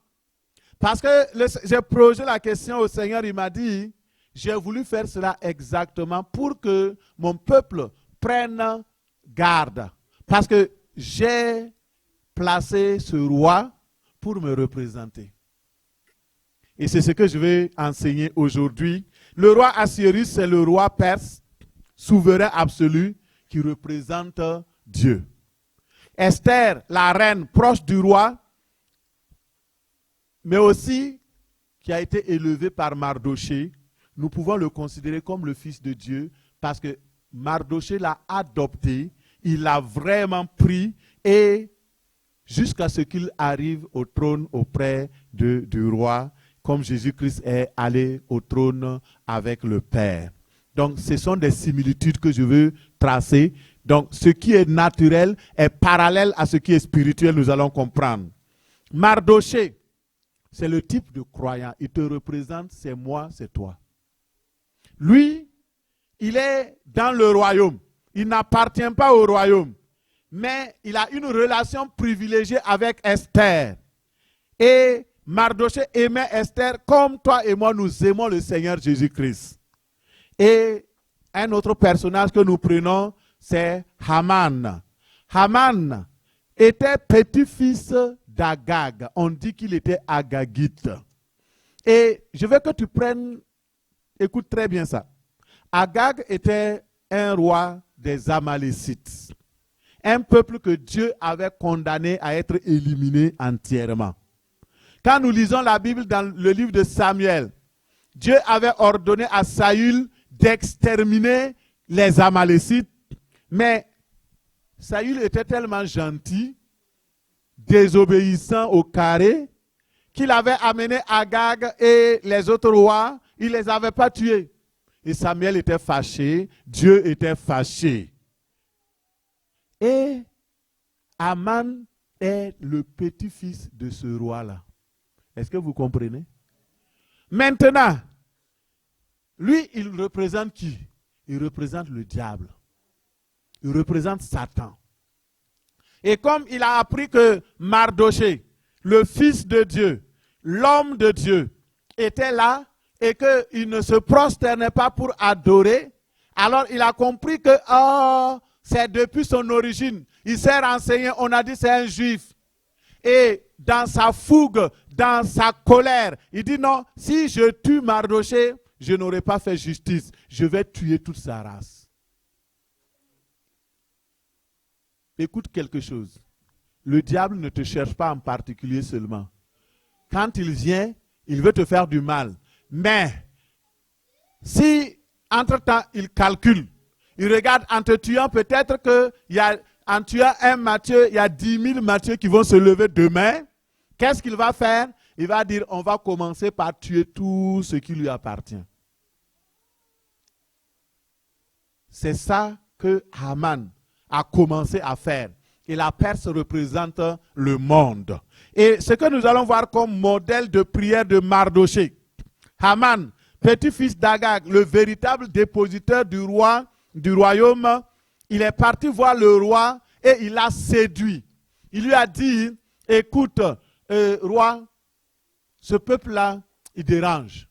Parce que j'ai posé la question au Seigneur, il m'a dit, j'ai voulu faire cela exactement pour que mon peuple prenne garde. Parce que j'ai placé ce roi pour me représenter. Et c'est ce que je vais enseigner aujourd'hui. Le roi Assuérus, c'est le roi perse, souverain absolu, qui représente Dieu. Esther, la reine proche du roi, mais aussi qui a été élevée par Mardoché, nous pouvons le considérer comme le fils de Dieu parce que Mardoché l'a adopté, il l'a vraiment pris et jusqu'à ce qu'il arrive au trône auprès du roi, comme Jésus-Christ est allé au trône avec le Père. Donc, ce sont des similitudes que je veux tracer. Donc, ce qui est naturel est parallèle à ce qui est spirituel, nous allons comprendre. Mardoché, c'est le type de croyant. Il te représente, c'est moi, c'est toi. Lui, il est dans le royaume. Il n'appartient pas au royaume. Mais il a une relation privilégiée avec Esther. Et Mardoché aimait Esther comme toi et moi, nous aimons le Seigneur Jésus-Christ. Et un autre personnage que nous prenons, c'est Haman. Haman était petit-fils d'Agag. On dit qu'il était agagite. Et je veux que tu prennes, écoute très bien ça. Agag était un roi des Amalécites. Un peuple que Dieu avait condamné à être éliminé entièrement. Quand nous lisons la Bible dans le livre de Samuel, Dieu avait ordonné à Saül d'exterminer les Amalécites, mais Saül était tellement gentil, désobéissant au carré, qu'il avait amené Agag et les autres rois, il ne les avait pas tués. Et Samuel était fâché, Dieu était fâché. Et Aman est le petit-fils de ce roi-là. Est-ce que vous comprenez? Maintenant, lui, il représente qui? Il représente le diable. Il représente Satan. Et comme il a appris que Mardoché, le fils de Dieu, l'homme de Dieu, était là et qu'il ne se prosternait pas pour adorer, alors il a compris que c'est depuis son origine. Il s'est renseigné, on a dit c'est un juif. Et dans sa fougue, dans sa colère, il dit non, si je tue Mardoché, je n'aurai pas fait justice. Je vais tuer toute sa race. Écoute quelque chose. Le diable ne te cherche pas en particulier seulement. Quand il vient, il veut te faire du mal. Mais, si entre-temps il calcule, il regarde en te tuant, peut-être qu'en tuant un Matthieu, il y a 10 000 Matthieu qui vont se lever demain. Qu'est-ce qu'il va faire? Il va dire, on va commencer par tuer tout ce qui lui appartient. C'est ça que Haman a commencé à faire. Et la Perse représente le monde. Et ce que nous allons voir comme modèle de prière de Mardoché. Haman, petit-fils d'Agag, le véritable dépositeur du royaume, il est parti voir le roi et il l'a séduit. Il lui a dit, écoute, roi, ce peuple-là, il dérange.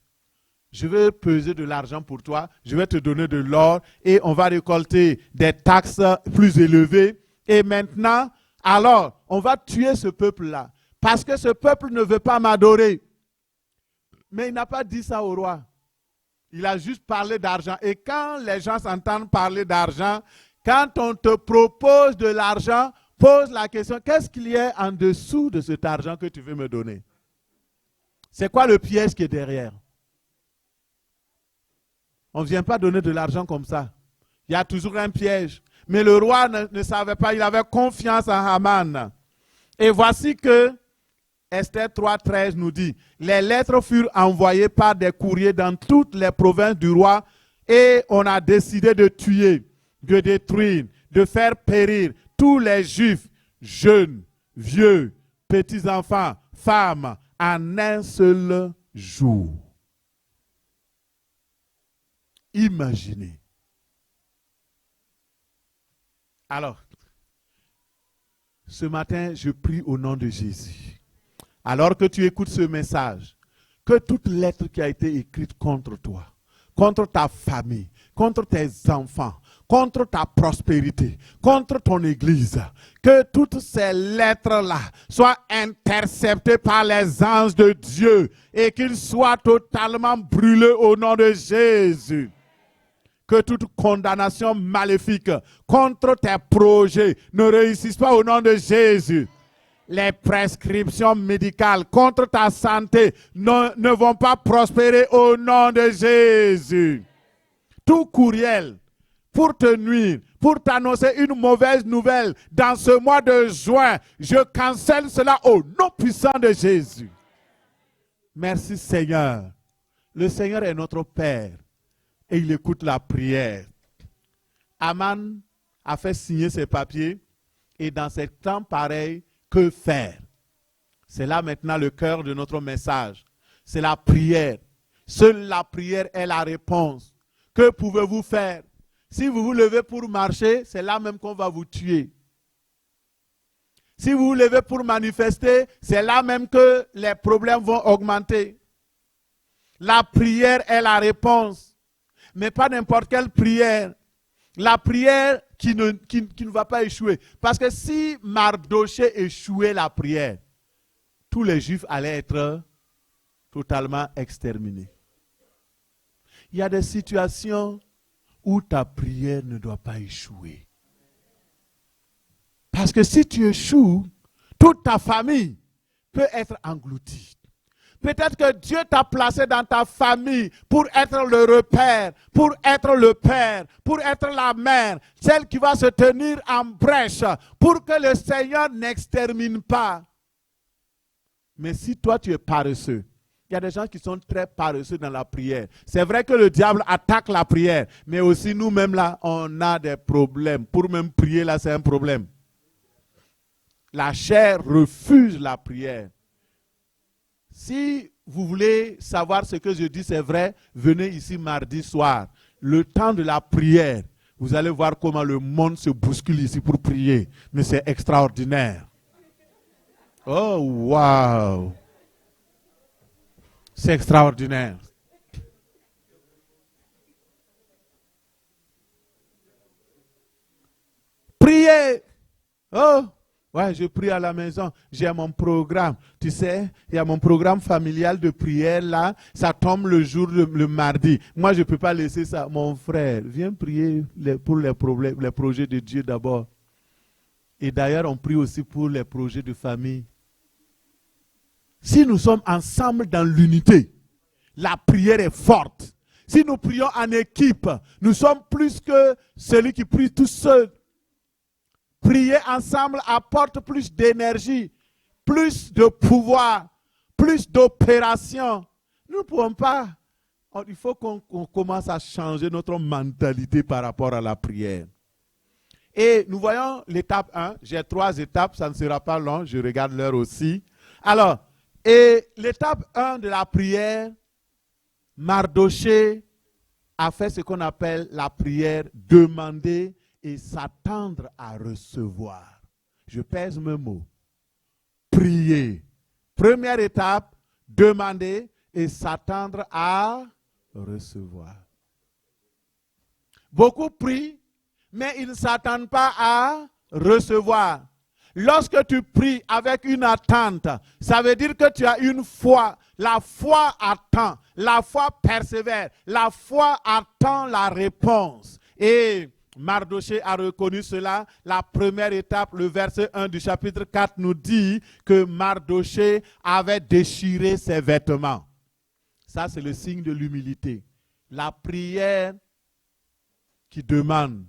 Je vais peser de l'argent pour toi, je vais te donner de l'or et on va récolter des taxes plus élevées. Et maintenant, alors, on va tuer ce peuple-là. Parce que ce peuple ne veut pas m'adorer. Mais il n'a pas dit ça au roi. Il a juste parlé d'argent. Et quand les gens s'entendent parler d'argent, quand on te propose de l'argent, pose la question, qu'est-ce qu'il y a en dessous de cet argent que tu veux me donner? C'est quoi le piège qui est derrière? On ne vient pas donner de l'argent comme ça. Il y a toujours un piège. Mais le roi ne savait pas, il avait confiance en Haman. Et voici que Esther 3,13 nous dit, les lettres furent envoyées par des courriers dans toutes les provinces du roi et on a décidé de tuer, de détruire, de faire périr tous les juifs, jeunes, vieux, petits-enfants, femmes, en un seul jour. Imaginez. Alors, ce matin, je prie au nom de Jésus. Alors que tu écoutes ce message, que toute lettre qui a été écrite contre toi, contre ta famille, contre tes enfants, contre ta prospérité, contre ton église, que toutes ces lettres-là soient interceptées par les anges de Dieu et qu'ils soient totalement brûlés au nom de Jésus. Que toute condamnation maléfique contre tes projets ne réussisse pas au nom de Jésus. Les prescriptions médicales contre ta santé ne vont pas prospérer au nom de Jésus. Tout courriel pour te nuire, pour t'annoncer une mauvaise nouvelle dans ce mois de juin, je cancelle cela au nom puissant de Jésus. Merci Seigneur. Le Seigneur est notre Père. Et il écoute la prière. Haman a fait signer ses papiers. Et dans ces temps pareils, que faire? C'est là maintenant le cœur de notre message. C'est la prière. Seule la prière est la réponse. Que pouvez-vous faire? Si vous vous levez pour marcher, c'est là même qu'on va vous tuer. Si vous vous levez pour manifester, c'est là même que les problèmes vont augmenter. La prière est la réponse. Mais pas n'importe quelle prière. La prière qui ne va pas échouer. Parce que si Mardoché échouait la prière, tous les Juifs allaient être totalement exterminés. Il y a des situations où ta prière ne doit pas échouer. Parce que si tu échoues, toute ta famille peut être engloutie. Peut-être que Dieu t'a placé dans ta famille pour être le repère, pour être le père, pour être la mère, celle qui va se tenir en brèche pour que le Seigneur n'extermine pas. Mais si toi tu es paresseux, il y a des gens qui sont très paresseux dans la prière. C'est vrai que le diable attaque la prière, mais aussi nous-mêmes là, on a des problèmes. Pour même prier là, c'est un problème. La chair refuse la prière. Si vous voulez savoir ce que je dis, c'est vrai, venez ici mardi soir. Le temps de la prière, vous allez voir comment le monde se bouscule ici pour prier. Mais c'est extraordinaire. Oh, wow! C'est extraordinaire. Priez! Oh! Ouais, je prie à la maison, j'ai mon programme. Tu sais, il y a mon programme familial de prière là, ça tombe le jour, le mardi. Moi, je ne peux pas laisser ça. Mon frère, viens prier pour les problèmes, les projets de Dieu d'abord. Et d'ailleurs, on prie aussi pour les projets de famille. Si nous sommes ensemble dans l'unité, la prière est forte. Si nous prions en équipe, nous sommes plus que celui qui prie tout seul. Prier ensemble apporte plus d'énergie, plus de pouvoir, plus d'opération. Nous ne pouvons pas. Il faut qu'on commence à changer notre mentalité par rapport à la prière. Et nous voyons l'étape 1. J'ai 3 étapes, ça ne sera pas long, je regarde l'heure aussi. Alors, et l'étape 1 de la prière, Mardochée a fait ce qu'on appelle la prière demander et s'attendre à recevoir. Je pèse mes mots. Prier. Première étape, demander et s'attendre à recevoir. Beaucoup prient, mais ils ne s'attendent pas à recevoir. Lorsque tu pries avec une attente, ça veut dire que tu as une foi. La foi attend, la foi persévère, la foi attend la réponse. Et Mardochée a reconnu cela. La première étape, le verset 1 du chapitre 4 nous dit que Mardochée avait déchiré ses vêtements. Ça, c'est le signe de l'humilité. La prière qui demande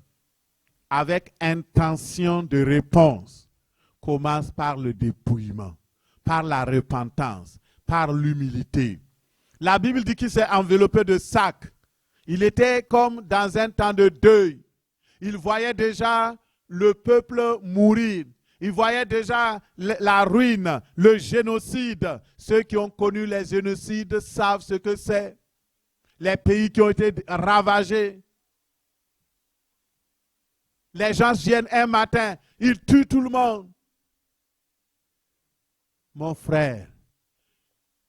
avec intention de réponse commence par le dépouillement, par la repentance, par l'humilité. La Bible dit qu'il s'est enveloppé de sacs. Il était comme dans un temps de deuil. Il voyait déjà le peuple mourir. Il voyait déjà la ruine, le génocide. Ceux qui ont connu les génocides savent ce que c'est. Les pays qui ont été ravagés. Les gens viennent un matin, ils tuent tout le monde. Mon frère,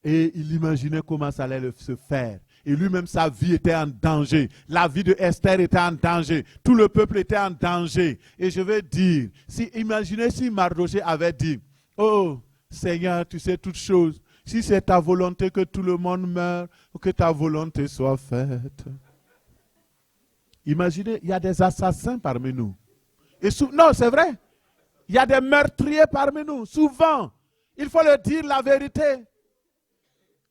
et il imaginait comment ça allait se faire. Et lui-même, sa vie était en danger. La vie de Esther était en danger. Tout le peuple était en danger. Et je veux dire, imaginez si Mardochée avait dit, oh Seigneur, tu sais toutes choses. Si c'est ta volonté que tout le monde meure, que ta volonté soit faite. Imaginez, il y a des assassins parmi nous. Et non, c'est vrai. Il y a des meurtriers parmi nous. Souvent, il faut le dire la vérité.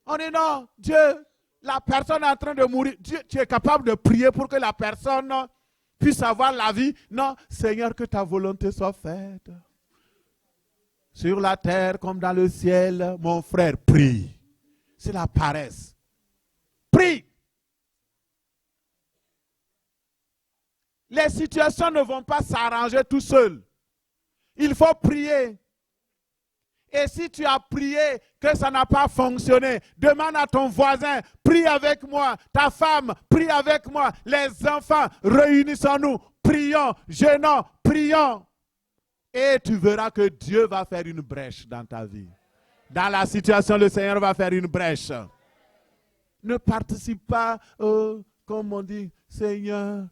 On dit non, Dieu, la personne est en train de mourir. Dieu, tu es capable de prier pour que la personne puisse avoir la vie. Non, Seigneur, que ta volonté soit faite. Sur la terre comme dans le ciel, mon frère, prie. C'est la paresse. Prie. Les situations ne vont pas s'arranger tout seul. Il faut prier. Et si tu as prié que ça n'a pas fonctionné, demande à ton voisin, prie avec moi, ta femme, prie avec moi, les enfants, réunissons-nous, prions, jeûnons, prions. Et tu verras que Dieu va faire une brèche dans ta vie. Dans la situation, le Seigneur va faire une brèche. Ne participe pas, comme on dit, Seigneur,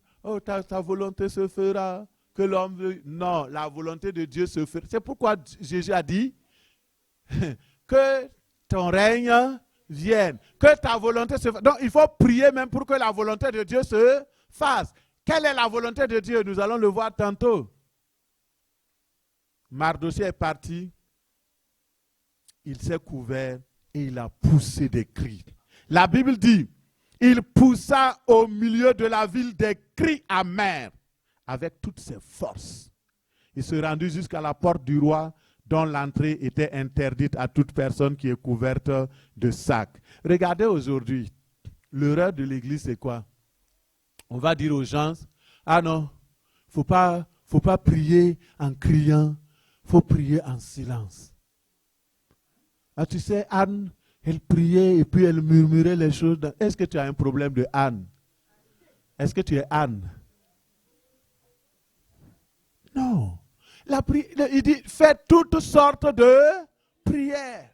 ta volonté se fera, que l'homme veut. Non, la volonté de Dieu se fera. C'est pourquoi Jésus a dit, que ton règne vienne, que ta volonté se fasse. Donc il faut prier même pour que la volonté de Dieu se fasse. Quelle est la volonté de Dieu? Nous allons le voir tantôt. Mardochée est parti, il s'est couvert Et il a poussé des cris. La Bible dit, il poussa au milieu de la ville des cris amers avec toutes ses forces. Il se rendit jusqu'à la porte du roi dont l'entrée était interdite à toute personne qui est couverte de sacs. Regardez aujourd'hui, l'erreur de l'église c'est quoi? On va dire aux gens, ah non, faut pas prier en criant, faut prier en silence. Ah, tu sais, Anne, elle priait et puis elle murmurait les choses. Est-ce que tu as un problème de Anne? Est-ce que tu es Anne? Non. Il dit, faites toutes sortes de prières.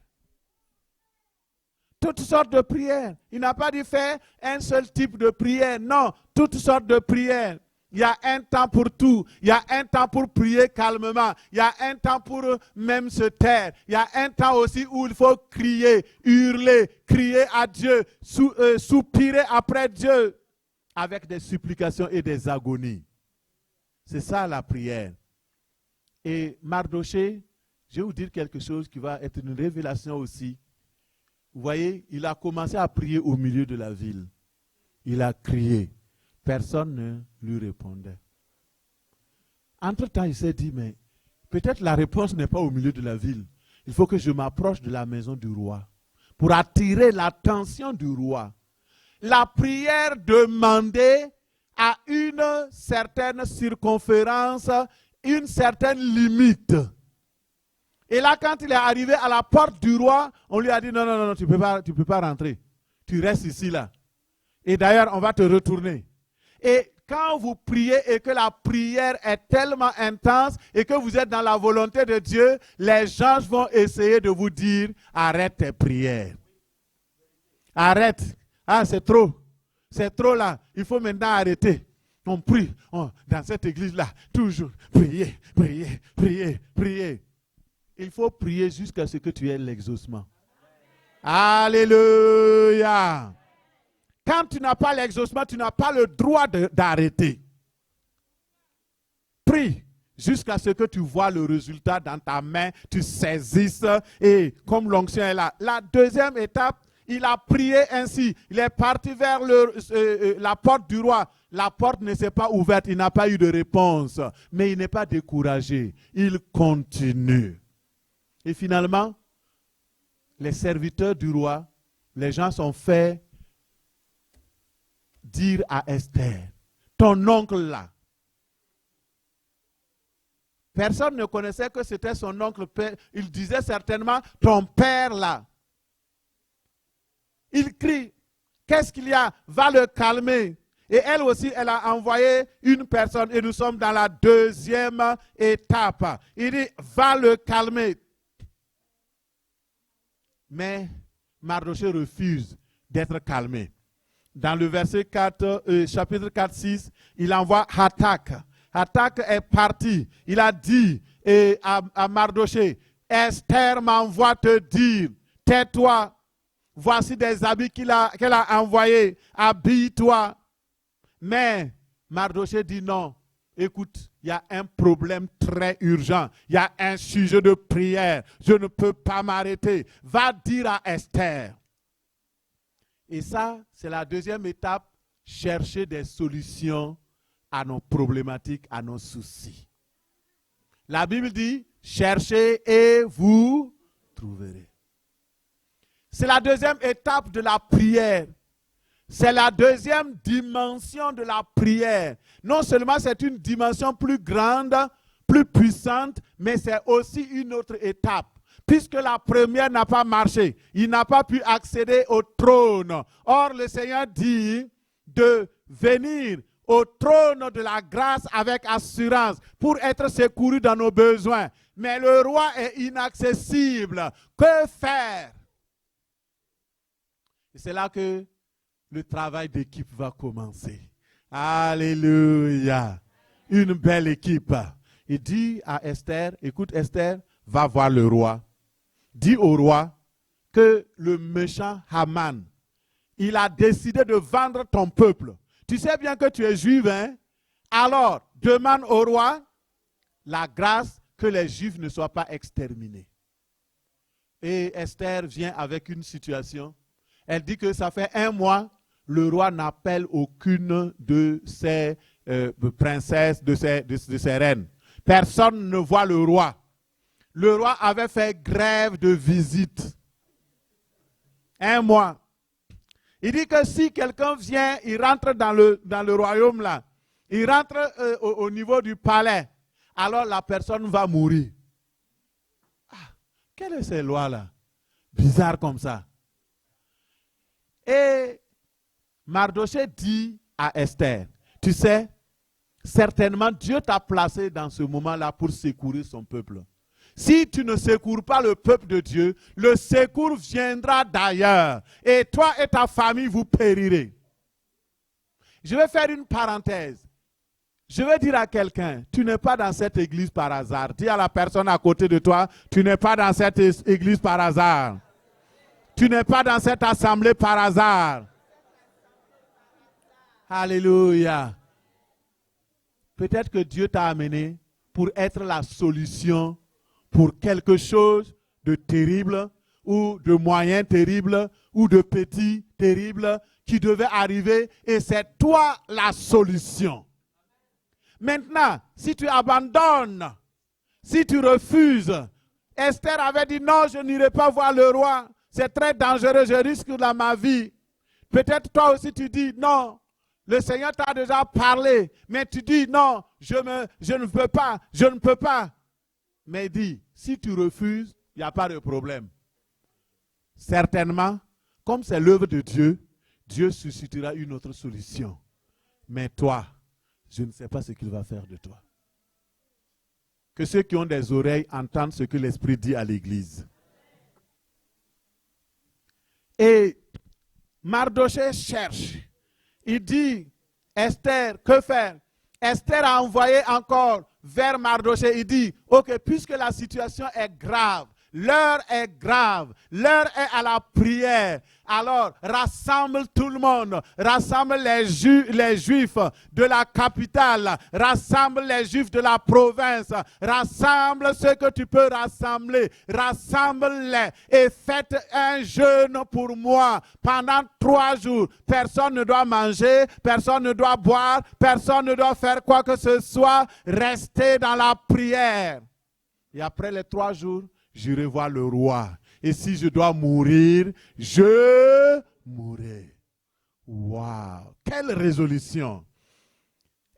Toutes sortes de prières. Il n'a pas dit faire un seul type de prière. Non, toutes sortes de prières. Il y a un temps pour tout. Il y a un temps pour prier calmement. Il y a un temps pour même se taire. Il y a un temps aussi où il faut crier, hurler, crier à Dieu, soupirer après Dieu avec des supplications et des agonies. C'est ça la prière. Et Mardochée, je vais vous dire quelque chose qui va être une révélation aussi. Vous voyez, il a commencé à prier au milieu de la ville. Il a crié. Personne ne lui répondait. Entre-temps, il s'est dit, mais peut-être la réponse n'est pas au milieu de la ville. Il faut que je m'approche de la maison du roi pour attirer l'attention du roi. La prière demandait à une certaine circonférence, une certaine limite. Et là, quand il est arrivé à la porte du roi, on lui a dit, non, tu peux pas rentrer. Tu restes ici, là. Et d'ailleurs, on va te retourner. Et quand vous priez et que la prière est tellement intense et que vous êtes dans la volonté de Dieu, les gens vont essayer de vous dire, arrête tes prières. Arrête. Ah, c'est trop. C'est trop là. Il faut maintenant arrêter. On prie dans cette église-là. Toujours prier, prier, prier, prier. Il faut prier jusqu'à ce que tu aies l'exaucement. Alléluia. Quand tu n'as pas l'exaucement, tu n'as pas le droit d'arrêter. Prie jusqu'à ce que tu vois le résultat dans ta main, tu saisisses et comme l'onction est là. La deuxième étape, il a prié ainsi. Il est parti vers la porte du roi. La porte ne s'est pas ouverte, il n'a pas eu de réponse. Mais il n'est pas découragé. Il continue. Et finalement, les serviteurs du roi, les gens sont fait dire à Esther, ton oncle là. Personne ne connaissait que c'était son oncle. Il disait certainement, ton père là. Il crie, qu'est-ce qu'il y a? Va le calmer. Et elle aussi, elle a envoyé une personne et nous sommes dans la deuxième étape. Il dit, va le calmer. Mais Mardochée refuse d'être calmé. Dans le verset 4, chapitre 4, 6, il envoie Hatak. Hatak est parti. Il a dit à Mardochée, Esther m'envoie te dire, tais-toi, voici des habits qu'elle a envoyés, habille-toi. Mais Mardochée dit non. Écoute, il y a un problème très urgent. Il y a un sujet de prière. Je ne peux pas m'arrêter. Va dire à Esther. Et ça, c'est la deuxième étape. Chercher des solutions à nos problématiques, à nos soucis. La Bible dit, cherchez et vous trouverez. C'est la deuxième étape de la prière. C'est la deuxième dimension de la prière. Non seulement c'est une dimension plus grande, plus puissante, mais c'est aussi une autre étape. Puisque la première n'a pas marché, il n'a pas pu accéder au trône. Or, le Seigneur dit de venir au trône de la grâce avec assurance pour être secouru dans nos besoins. Mais le roi est inaccessible. Que faire? Et c'est là que le travail d'équipe va commencer. Alléluia. Une belle équipe. Il dit à Esther, écoute Esther, va voir le roi. Dis au roi que le méchant Haman, il a décidé de vendre ton peuple. Tu sais bien que tu es juive, hein? Alors, demande au roi la grâce que les juifs ne soient pas exterminés. Et Esther vient avec une situation. Elle dit que ça fait 1 mois, le roi n'appelle aucune de ses princesses, de ses reines. Personne ne voit le roi. Le roi avait fait grève de visite. 1 mois. Il dit que si quelqu'un vient, il rentre dans le royaume là, il rentre au niveau du palais, alors la personne va mourir. Ah, quelles sont ces lois-là? Bizarre comme ça. Et Mardochée dit à Esther, tu sais, certainement Dieu t'a placé dans ce moment-là pour secourir son peuple. Si tu ne secours pas le peuple de Dieu, le secours viendra d'ailleurs. Et toi et ta famille, vous périrez. Je vais faire une parenthèse. Je vais dire à quelqu'un, tu n'es pas dans cette église par hasard. Dis à la personne à côté de toi, tu n'es pas dans cette église par hasard. Tu n'es pas dans cette assemblée par hasard. Alléluia. Peut-être que Dieu t'a amené pour être la solution pour quelque chose de terrible ou de moyen terrible ou de petit terrible qui devait arriver et c'est toi la solution. Maintenant, si tu abandonnes, si tu refuses, Esther avait dit non, je n'irai pas voir le roi, c'est très dangereux, je risque dans ma vie. Peut-être toi aussi tu dis non, le Seigneur t'a déjà parlé, mais tu dis non, je ne peux pas, je ne peux pas. Mais dis, si tu refuses, il n'y a pas de problème. Certainement, comme c'est l'œuvre de Dieu, Dieu suscitera une autre solution. Mais toi, je ne sais pas ce qu'il va faire de toi. Que ceux qui ont des oreilles entendent ce que l'Esprit dit à l'Église. Et Mardochée cherche. Il dit, Esther, que faire? Esther a envoyé encore vers Mardochée. Il dit, ok, puisque la situation est grave, l'heure est grave, l'heure est à la prière. Alors, rassemble tout le monde, rassemble les Juifs de la capitale, rassemble les Juifs de la province, rassemble ce que tu peux rassembler, rassemble-les et faites un jeûne pour moi pendant 3 jours. Personne ne doit manger, personne ne doit boire, personne ne doit faire quoi que ce soit, restez dans la prière. Et après les 3 jours, j'irai voir le roi. Et si je dois mourir, je mourrai. Waouh! Quelle résolution!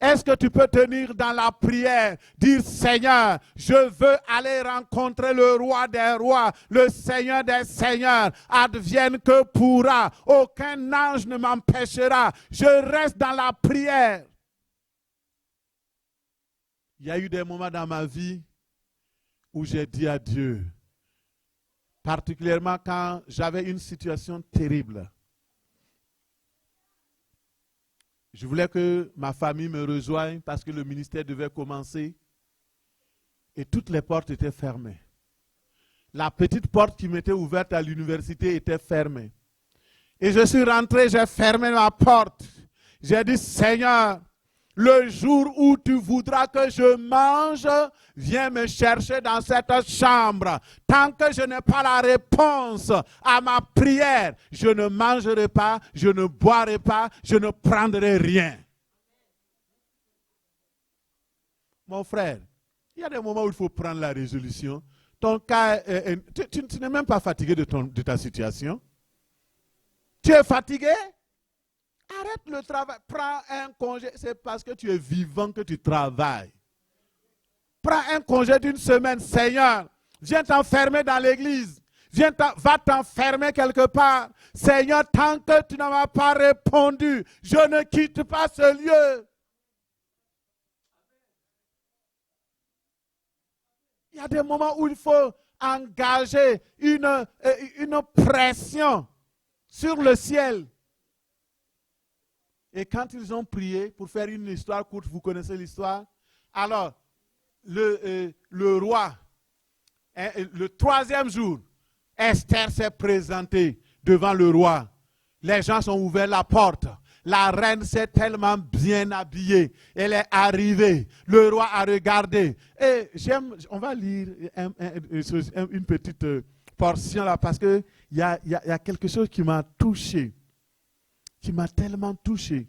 Est-ce que tu peux tenir dans la prière, dire Seigneur, je veux aller rencontrer le roi des rois, le Seigneur des seigneurs, advienne que pourra, aucun ange ne m'empêchera, je reste dans la prière. Il y a eu des moments dans ma vie où j'ai dit à Dieu, particulièrement quand j'avais une situation terrible. Je voulais que ma famille me rejoigne parce que le ministère devait commencer et toutes les portes étaient fermées. La petite porte qui m'était ouverte à l'université était fermée. Et je suis rentré, j'ai fermé ma porte. J'ai dit, Seigneur, le jour où tu voudras que je mange, viens me chercher dans cette chambre. Tant que je n'ai pas la réponse à ma prière, je ne mangerai pas, je ne boirai pas, je ne prendrai rien. Mon frère, il y a des moments où il faut prendre la résolution. Ton cas, tu n'es même pas fatigué de ta situation. Tu es fatigué? Arrête le travail, prends un congé, c'est parce que tu es vivant que tu travailles. Prends un congé d'1 semaine, Seigneur, viens t'enfermer dans l'église, va t'enfermer quelque part. Seigneur, tant que tu ne m'as pas répondu, je ne quitte pas ce lieu. Il y a des moments où il faut engager une pression sur le ciel. Et quand ils ont prié, pour faire une histoire courte, vous connaissez l'histoire, alors le roi, le 3e jour, Esther s'est présentée devant le roi. Les gens ont ouvert la porte. La reine s'est tellement bien habillée. Elle est arrivée. Le roi a regardé. Et on va lire une petite portion là parce qu'il y a quelque chose qui m'a touché, qui m'a tellement touché.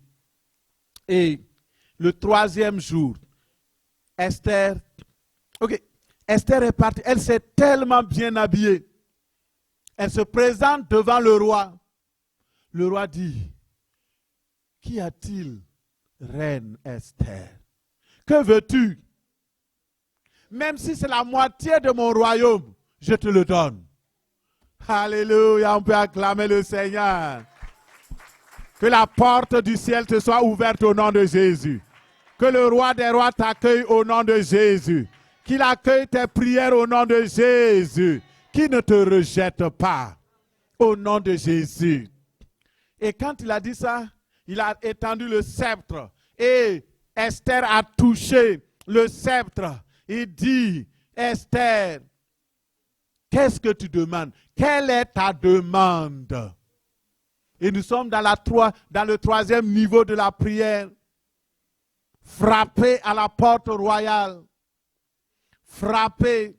Et le 3e jour, Esther est partie, elle s'est tellement bien habillée. Elle se présente devant le roi. Le roi dit, qu'y a-t-il, reine Esther? Que veux-tu? Même si c'est la moitié de mon royaume, je te le donne. Alléluia, on peut acclamer le Seigneur. Que la porte du ciel te soit ouverte au nom de Jésus. Que le roi des rois t'accueille au nom de Jésus. Qu'il accueille tes prières au nom de Jésus. Qu'il ne te rejette pas au nom de Jésus. Et quand il a dit ça, il a étendu le sceptre. Et Esther a touché le sceptre. Il dit, Esther, qu'est-ce que tu demandes? Quelle est ta demande? Et nous sommes dans le 3e niveau de la prière. Frapper à la porte royale. Frapper.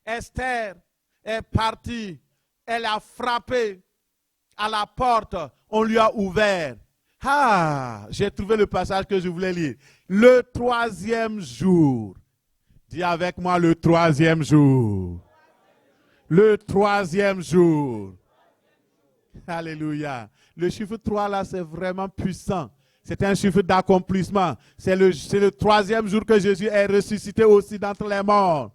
Esther est partie. Elle a frappé à la porte. On lui a ouvert. Ah, j'ai trouvé le passage que je voulais lire. Le 3e jour. Dis avec moi le 3e jour. Le 3e jour. Alléluia. Le chiffre 3 là, c'est vraiment puissant. C'est un chiffre d'accomplissement. C'est le 3e jour que Jésus est ressuscité aussi d'entre les morts.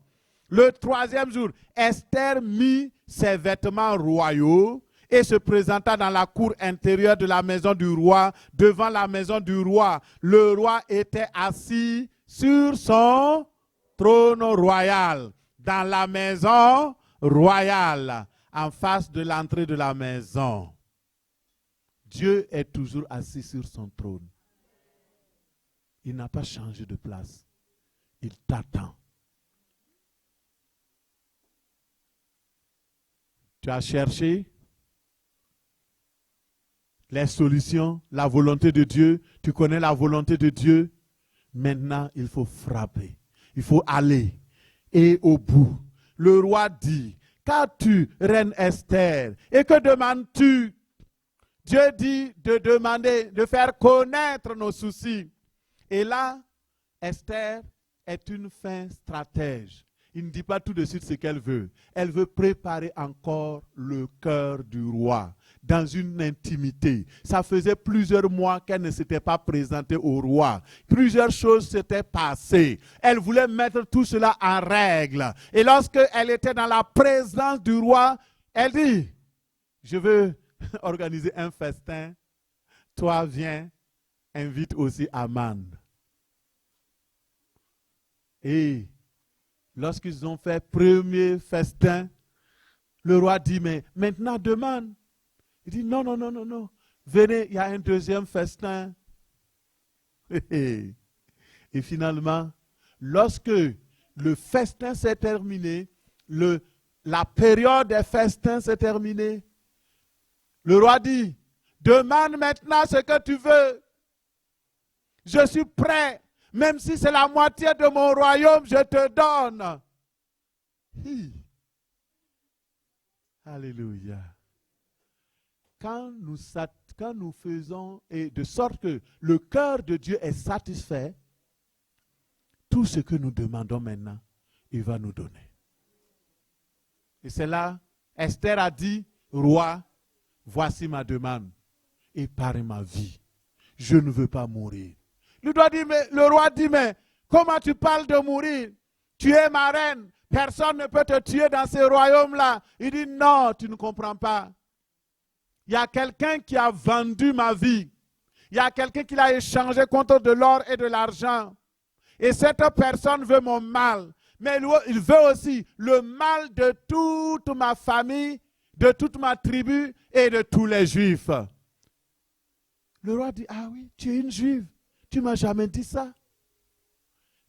Le 3e jour, Esther mit ses vêtements royaux et se présenta dans la cour intérieure de la maison du roi, devant la maison du roi. Le roi était assis sur son trône royal, dans la maison royale, en face de l'entrée de la maison. Dieu est toujours assis sur son trône. Il n'a pas changé de place. Il t'attend. Tu as cherché les solutions, la volonté de Dieu. Tu connais la volonté de Dieu. Maintenant, il faut frapper. Il faut aller. Et au bout, le roi dit, qu'as-tu, reine Esther? Et que demandes-tu? Dieu dit de demander, de faire connaître nos soucis. Et là, Esther est une fin stratège. Il ne dit pas tout de suite ce qu'elle veut. Elle veut préparer encore le cœur du roi dans une intimité. Ça faisait plusieurs mois qu'elle ne s'était pas présentée au roi. Plusieurs choses s'étaient passées. Elle voulait mettre tout cela en règle. Et lorsqu'elle était dans la présence du roi, elle dit, je veux organiser un festin. Toi, viens, invite aussi Aman. Et lorsqu'ils ont fait premier festin, le roi dit, mais maintenant demande. Il dit, non, non, non, non, non. Venez, il y a un deuxième festin. Et finalement, lorsque le festin s'est terminé, la période des festins s'est terminée, le roi dit, demande maintenant ce que tu veux. Je suis prêt. Même si c'est la moitié de mon royaume, je te donne. Alléluia. Quand nous faisons, et de sorte que le cœur de Dieu est satisfait, tout ce que nous demandons maintenant, il va nous donner. Et c'est là, Esther a dit, roi, voici ma demande, épargne ma vie. Je ne veux pas mourir. Le roi dit, mais comment tu parles de mourir? Tu es ma reine. Personne ne peut te tuer dans ces royaumes-là. Il dit, non, tu ne comprends pas. Il y a quelqu'un qui a vendu ma vie. Il y a quelqu'un qui l'a échangé contre de l'or et de l'argent. Et cette personne veut mon mal. Mais il veut aussi le mal de toute ma famille, de toute ma tribu et de tous les Juifs. Le roi dit, ah oui, tu es une Juive. Tu ne m'as jamais dit ça.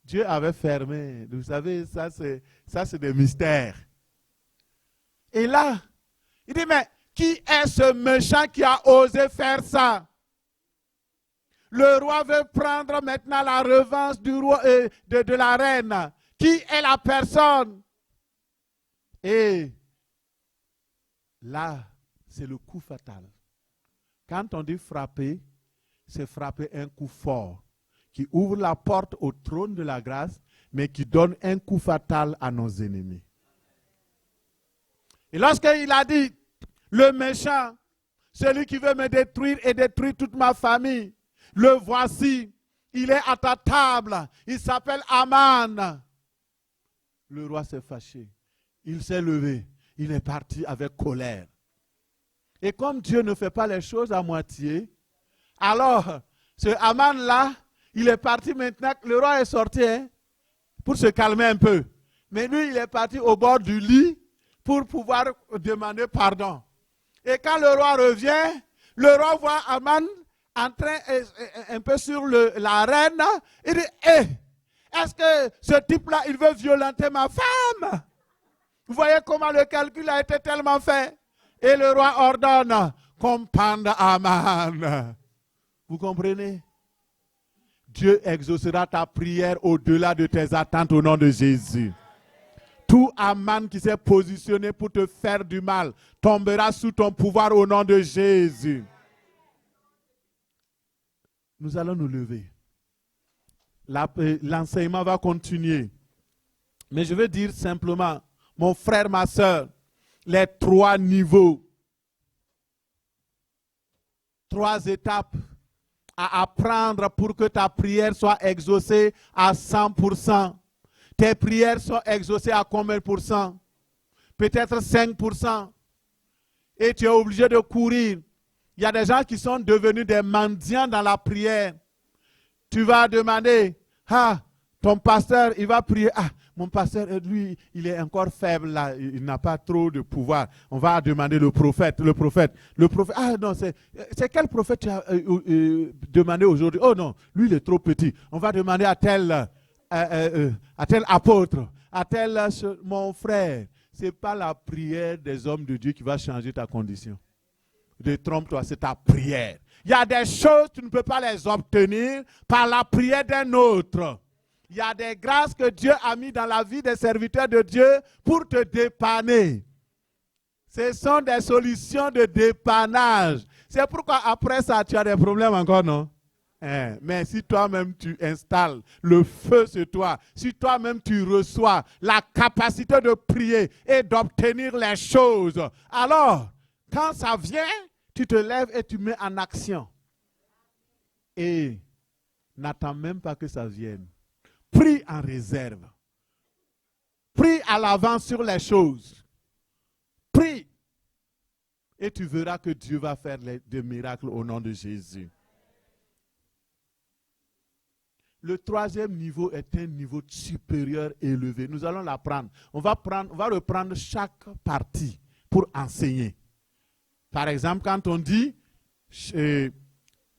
Dieu avait fermé. Vous savez, ça c'est des mystères. Et là, il dit, mais qui est ce méchant qui a osé faire ça? Le roi veut prendre maintenant la revanche du roi, de la reine. Qui est la personne? Et là, c'est le coup fatal. Quand on dit frapper, c'est frapper un coup fort qui ouvre la porte au trône de la grâce, mais qui donne un coup fatal à nos ennemis. Et lorsqu'il a dit, le méchant, celui qui veut me détruire et détruire toute ma famille, le voici, il est à ta table, il s'appelle Aman. Le roi s'est fâché, il s'est levé, il est parti avec colère. Et comme Dieu ne fait pas les choses à moitié, alors ce Aman-là, il est parti maintenant, le roi est sorti pour se calmer un peu. Mais lui, il est parti au bord du lit pour pouvoir demander pardon. Et quand le roi revient, le roi voit Aman en train, un peu sur la reine, il dit, est-ce que ce type-là, il veut violenter ma femme? Vous voyez comment le calcul a été tellement fait. Et le roi ordonne qu'on pende Aman. Vous comprenez? Dieu exaucera ta prière au-delà de tes attentes au nom de Jésus. Tout Aman qui s'est positionné pour te faire du mal tombera sous ton pouvoir au nom de Jésus. Nous allons nous lever. L'enseignement va continuer. Mais je veux dire simplement, mon frère, ma soeur, les 3 niveaux, 3 étapes à apprendre pour que ta prière soit exaucée à 100%. Tes prières sont exaucées à combien de %? Peut-être 5%. Et tu es obligé de courir. Il y a des gens qui sont devenus des mendiants dans la prière. Tu vas demander, ton pasteur, il va prier. Mon pasteur, lui, il est encore faible là, il n'a pas trop de pouvoir. On va demander le prophète. Non, c'est quel prophète tu as demandé aujourd'hui? Oh non, lui, il est trop petit. On va demander à tel apôtre, à tel, mon frère. Ce n'est pas la prière des hommes de Dieu qui va changer ta condition. Détrompe-toi, c'est ta prière. Il y a des choses, tu ne peux pas les obtenir par la prière d'un autre. Il y a des grâces que Dieu a mis dans la vie des serviteurs de Dieu pour te dépanner. Ce sont des solutions de dépannage. C'est pourquoi après ça, tu as des problèmes encore, non? Mais si toi-même tu installes le feu sur toi, si toi-même tu reçois la capacité de prier et d'obtenir les choses, alors, quand ça vient, tu te lèves et tu mets en action. Et n'attends même pas que ça vienne. Prie en réserve. Prie à l'avance sur les choses. Prie. Et tu verras que Dieu va faire des miracles au nom de Jésus. Le 3e niveau est un niveau supérieur élevé. Nous allons l'apprendre. On va reprendre chaque partie pour enseigner. Par exemple, quand on dit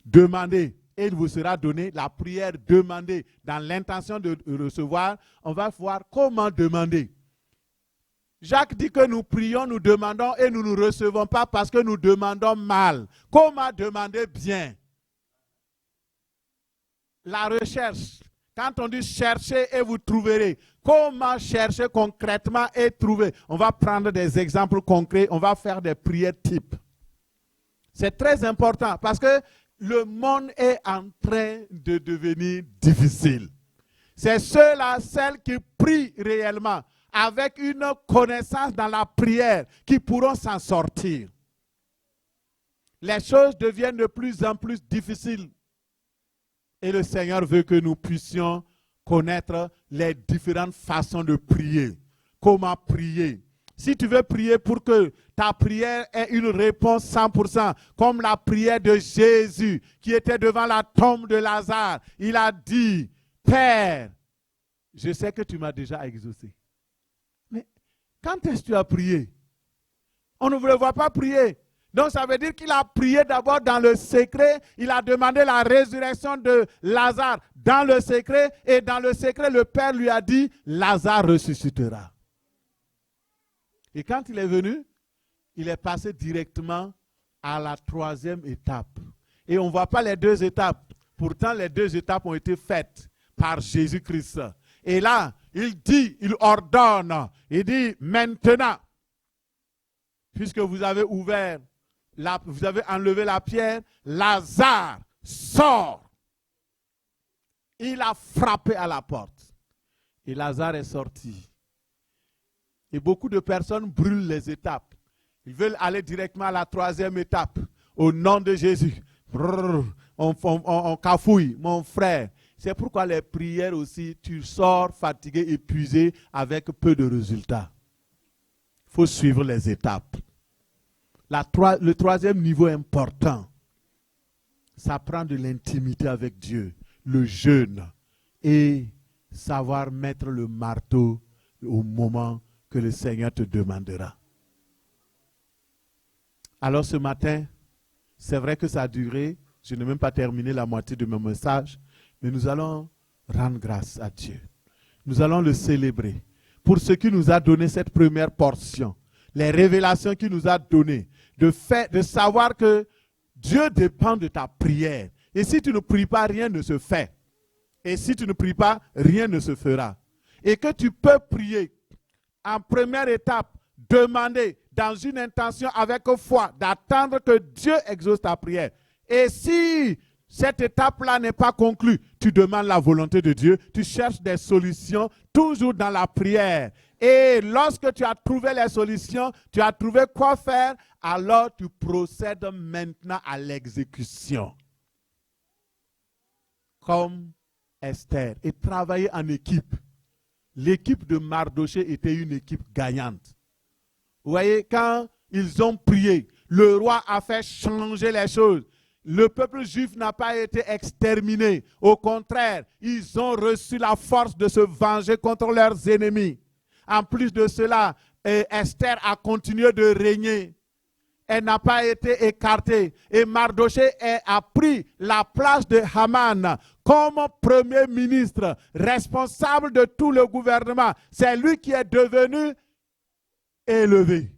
demandez et il vous sera donné, la prière demandée dans l'intention de recevoir, on va voir comment demander. Jacques dit que nous prions, nous demandons et nous ne recevons pas parce que nous demandons mal. Comment demander bien? La recherche. Quand on dit chercher et vous trouverez, comment chercher concrètement et trouver? On va prendre des exemples concrets, on va faire des prières types. C'est très important parce que le monde est en train de devenir difficile. C'est ceux-là, celles qui prient réellement avec une connaissance dans la prière qui pourront s'en sortir. Les choses deviennent de plus en plus difficiles. Et le Seigneur veut que nous puissions connaître les différentes façons de prier. Comment prier? Si tu veux prier pour que ta prière ait une réponse 100%, comme la prière de Jésus qui était devant la tombe de Lazare, il a dit, Père, je sais que tu m'as déjà exaucé. Mais quand est-ce que tu as prié? On ne le voit pas prier. Donc ça veut dire qu'il a prié d'abord dans le secret, il a demandé la résurrection de Lazare dans le secret, et dans le secret, le Père lui a dit, Lazare ressuscitera. Et quand il est venu, il est passé directement à la 3e étape. Et on ne voit pas les 2 étapes. Pourtant, les 2 étapes ont été faites par Jésus-Christ. Et là, il dit, il ordonne, il dit maintenant, puisque vous avez ouvert, vous avez enlevé la pierre, Lazare sort. Il a frappé à la porte et Lazare est sorti. Et beaucoup de personnes brûlent les étapes. Ils veulent aller directement à la troisième étape. Au nom de Jésus. On cafouille, mon frère. C'est pourquoi les prières aussi, tu sors fatigué, épuisé, avec peu de résultats. Il faut suivre les étapes. Le troisième niveau important, ça prend de l'intimité avec Dieu, le jeûne et savoir mettre le marteau au moment que le Seigneur te demandera. Alors ce matin, c'est vrai que ça a duré, je n'ai même pas terminé la moitié de mon message, mais nous allons rendre grâce à Dieu. Nous allons le célébrer pour ce qui nous a donné cette première portion, les révélations qu'il nous a données, de savoir que Dieu dépend de ta prière. Et si tu ne pries pas, rien ne se fait. Et si tu ne pries pas, rien ne se fera. Et que tu peux prier en première étape, demander dans une intention avec foi, d'attendre que Dieu exauce ta prière. Et si cette étape-là n'est pas conclue, tu demandes la volonté de Dieu, tu cherches des solutions, toujours dans la prière. Et lorsque tu as trouvé les solutions, tu as trouvé quoi faire, alors tu procèdes maintenant à l'exécution. Comme Esther. Et travailler en équipe. L'équipe de Mardoché était une équipe gagnante. Vous voyez, quand ils ont prié, le roi a fait changer les choses. Le peuple juif n'a pas été exterminé. Au contraire, ils ont reçu la force de se venger contre leurs ennemis. En plus de cela, Esther a continué de régner. Elle n'a pas été écartée. Et Mardoché a pris la place de Haman comme premier ministre, responsable de tout le gouvernement. C'est lui qui est devenu élevé.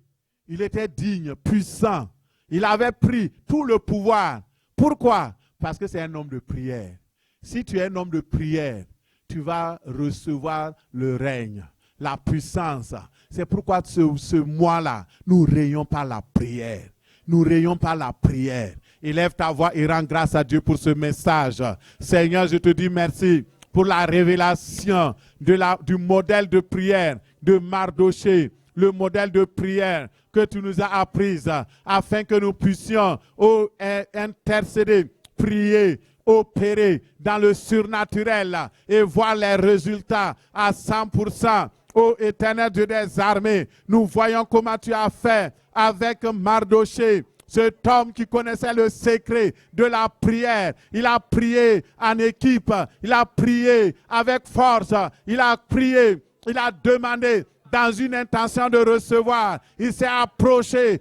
Il était digne, puissant. Il avait pris tout le pouvoir. Pourquoi? Parce que c'est un homme de prière. Si tu es un homme de prière, tu vas recevoir le règne, la puissance. C'est pourquoi ce mois-là, nous régnons par la prière. Nous régnons par la prière. Élève ta voix et rends grâce à Dieu pour ce message. Seigneur, je te dis merci pour la révélation du modèle de prière de Mardoché, le modèle de prière que tu nous as appris afin que nous puissions intercéder, prier, opérer dans le surnaturel et voir les résultats à 100%. Ô Éternel Dieu des armées, nous voyons comment tu as fait avec Mardoché, cet homme qui connaissait le secret de la prière. Il a prié en équipe, il a prié avec force, il a prié, il a demandé dans une intention de recevoir. Il s'est approché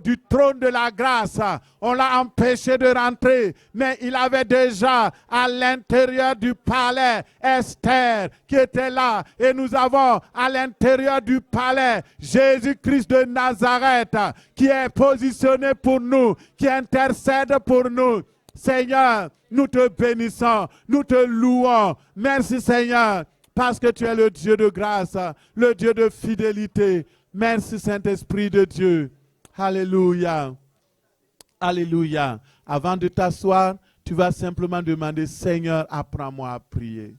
du trône de la grâce. On l'a empêché de rentrer, mais il avait déjà à l'intérieur du palais Esther qui était là. Et nous avons à l'intérieur du palais Jésus-Christ de Nazareth qui est positionné pour nous, qui intercède pour nous. Seigneur, nous te bénissons, nous te louons. Merci Seigneur, parce que tu es le Dieu de grâce, le Dieu de fidélité. Merci Saint-Esprit de Dieu. Alléluia. Alléluia. Avant de t'asseoir, tu vas simplement demander, Seigneur, apprends-moi à prier.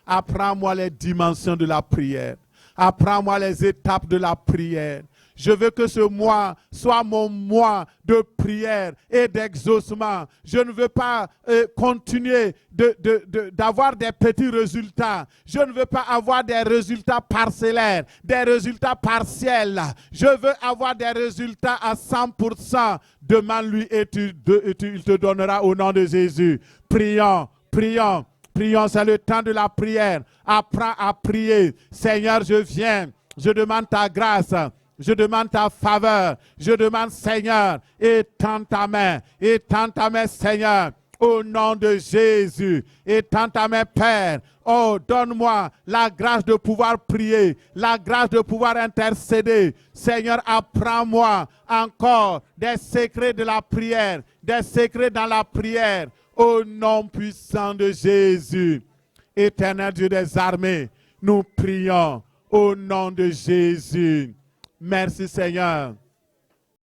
Apprends-moi les dimensions de la prière. Apprends-moi les étapes de la prière. Je veux que ce mois soit mon mois de prière et d'exaucement. Je ne veux pas continuer d'avoir des petits résultats. Je ne veux pas avoir des résultats parcellaires, des résultats partiels. Je veux avoir des résultats à 100%. Demande-lui et il te donnera au nom de Jésus. Prions, prions, prions. C'est le temps de la prière. Apprends à prier. Seigneur, je viens. Je demande ta grâce. Je demande ta faveur. Je demande, Seigneur, étends ta main, Seigneur, au nom de Jésus. Étends ta main, Père. Oh, donne-moi la grâce de pouvoir prier, la grâce de pouvoir intercéder. Seigneur, apprends-moi encore des secrets de la prière, des secrets dans la prière, au nom puissant de Jésus. Éternel Dieu des armées, Nous prions au nom de Jésus. Merci Seigneur.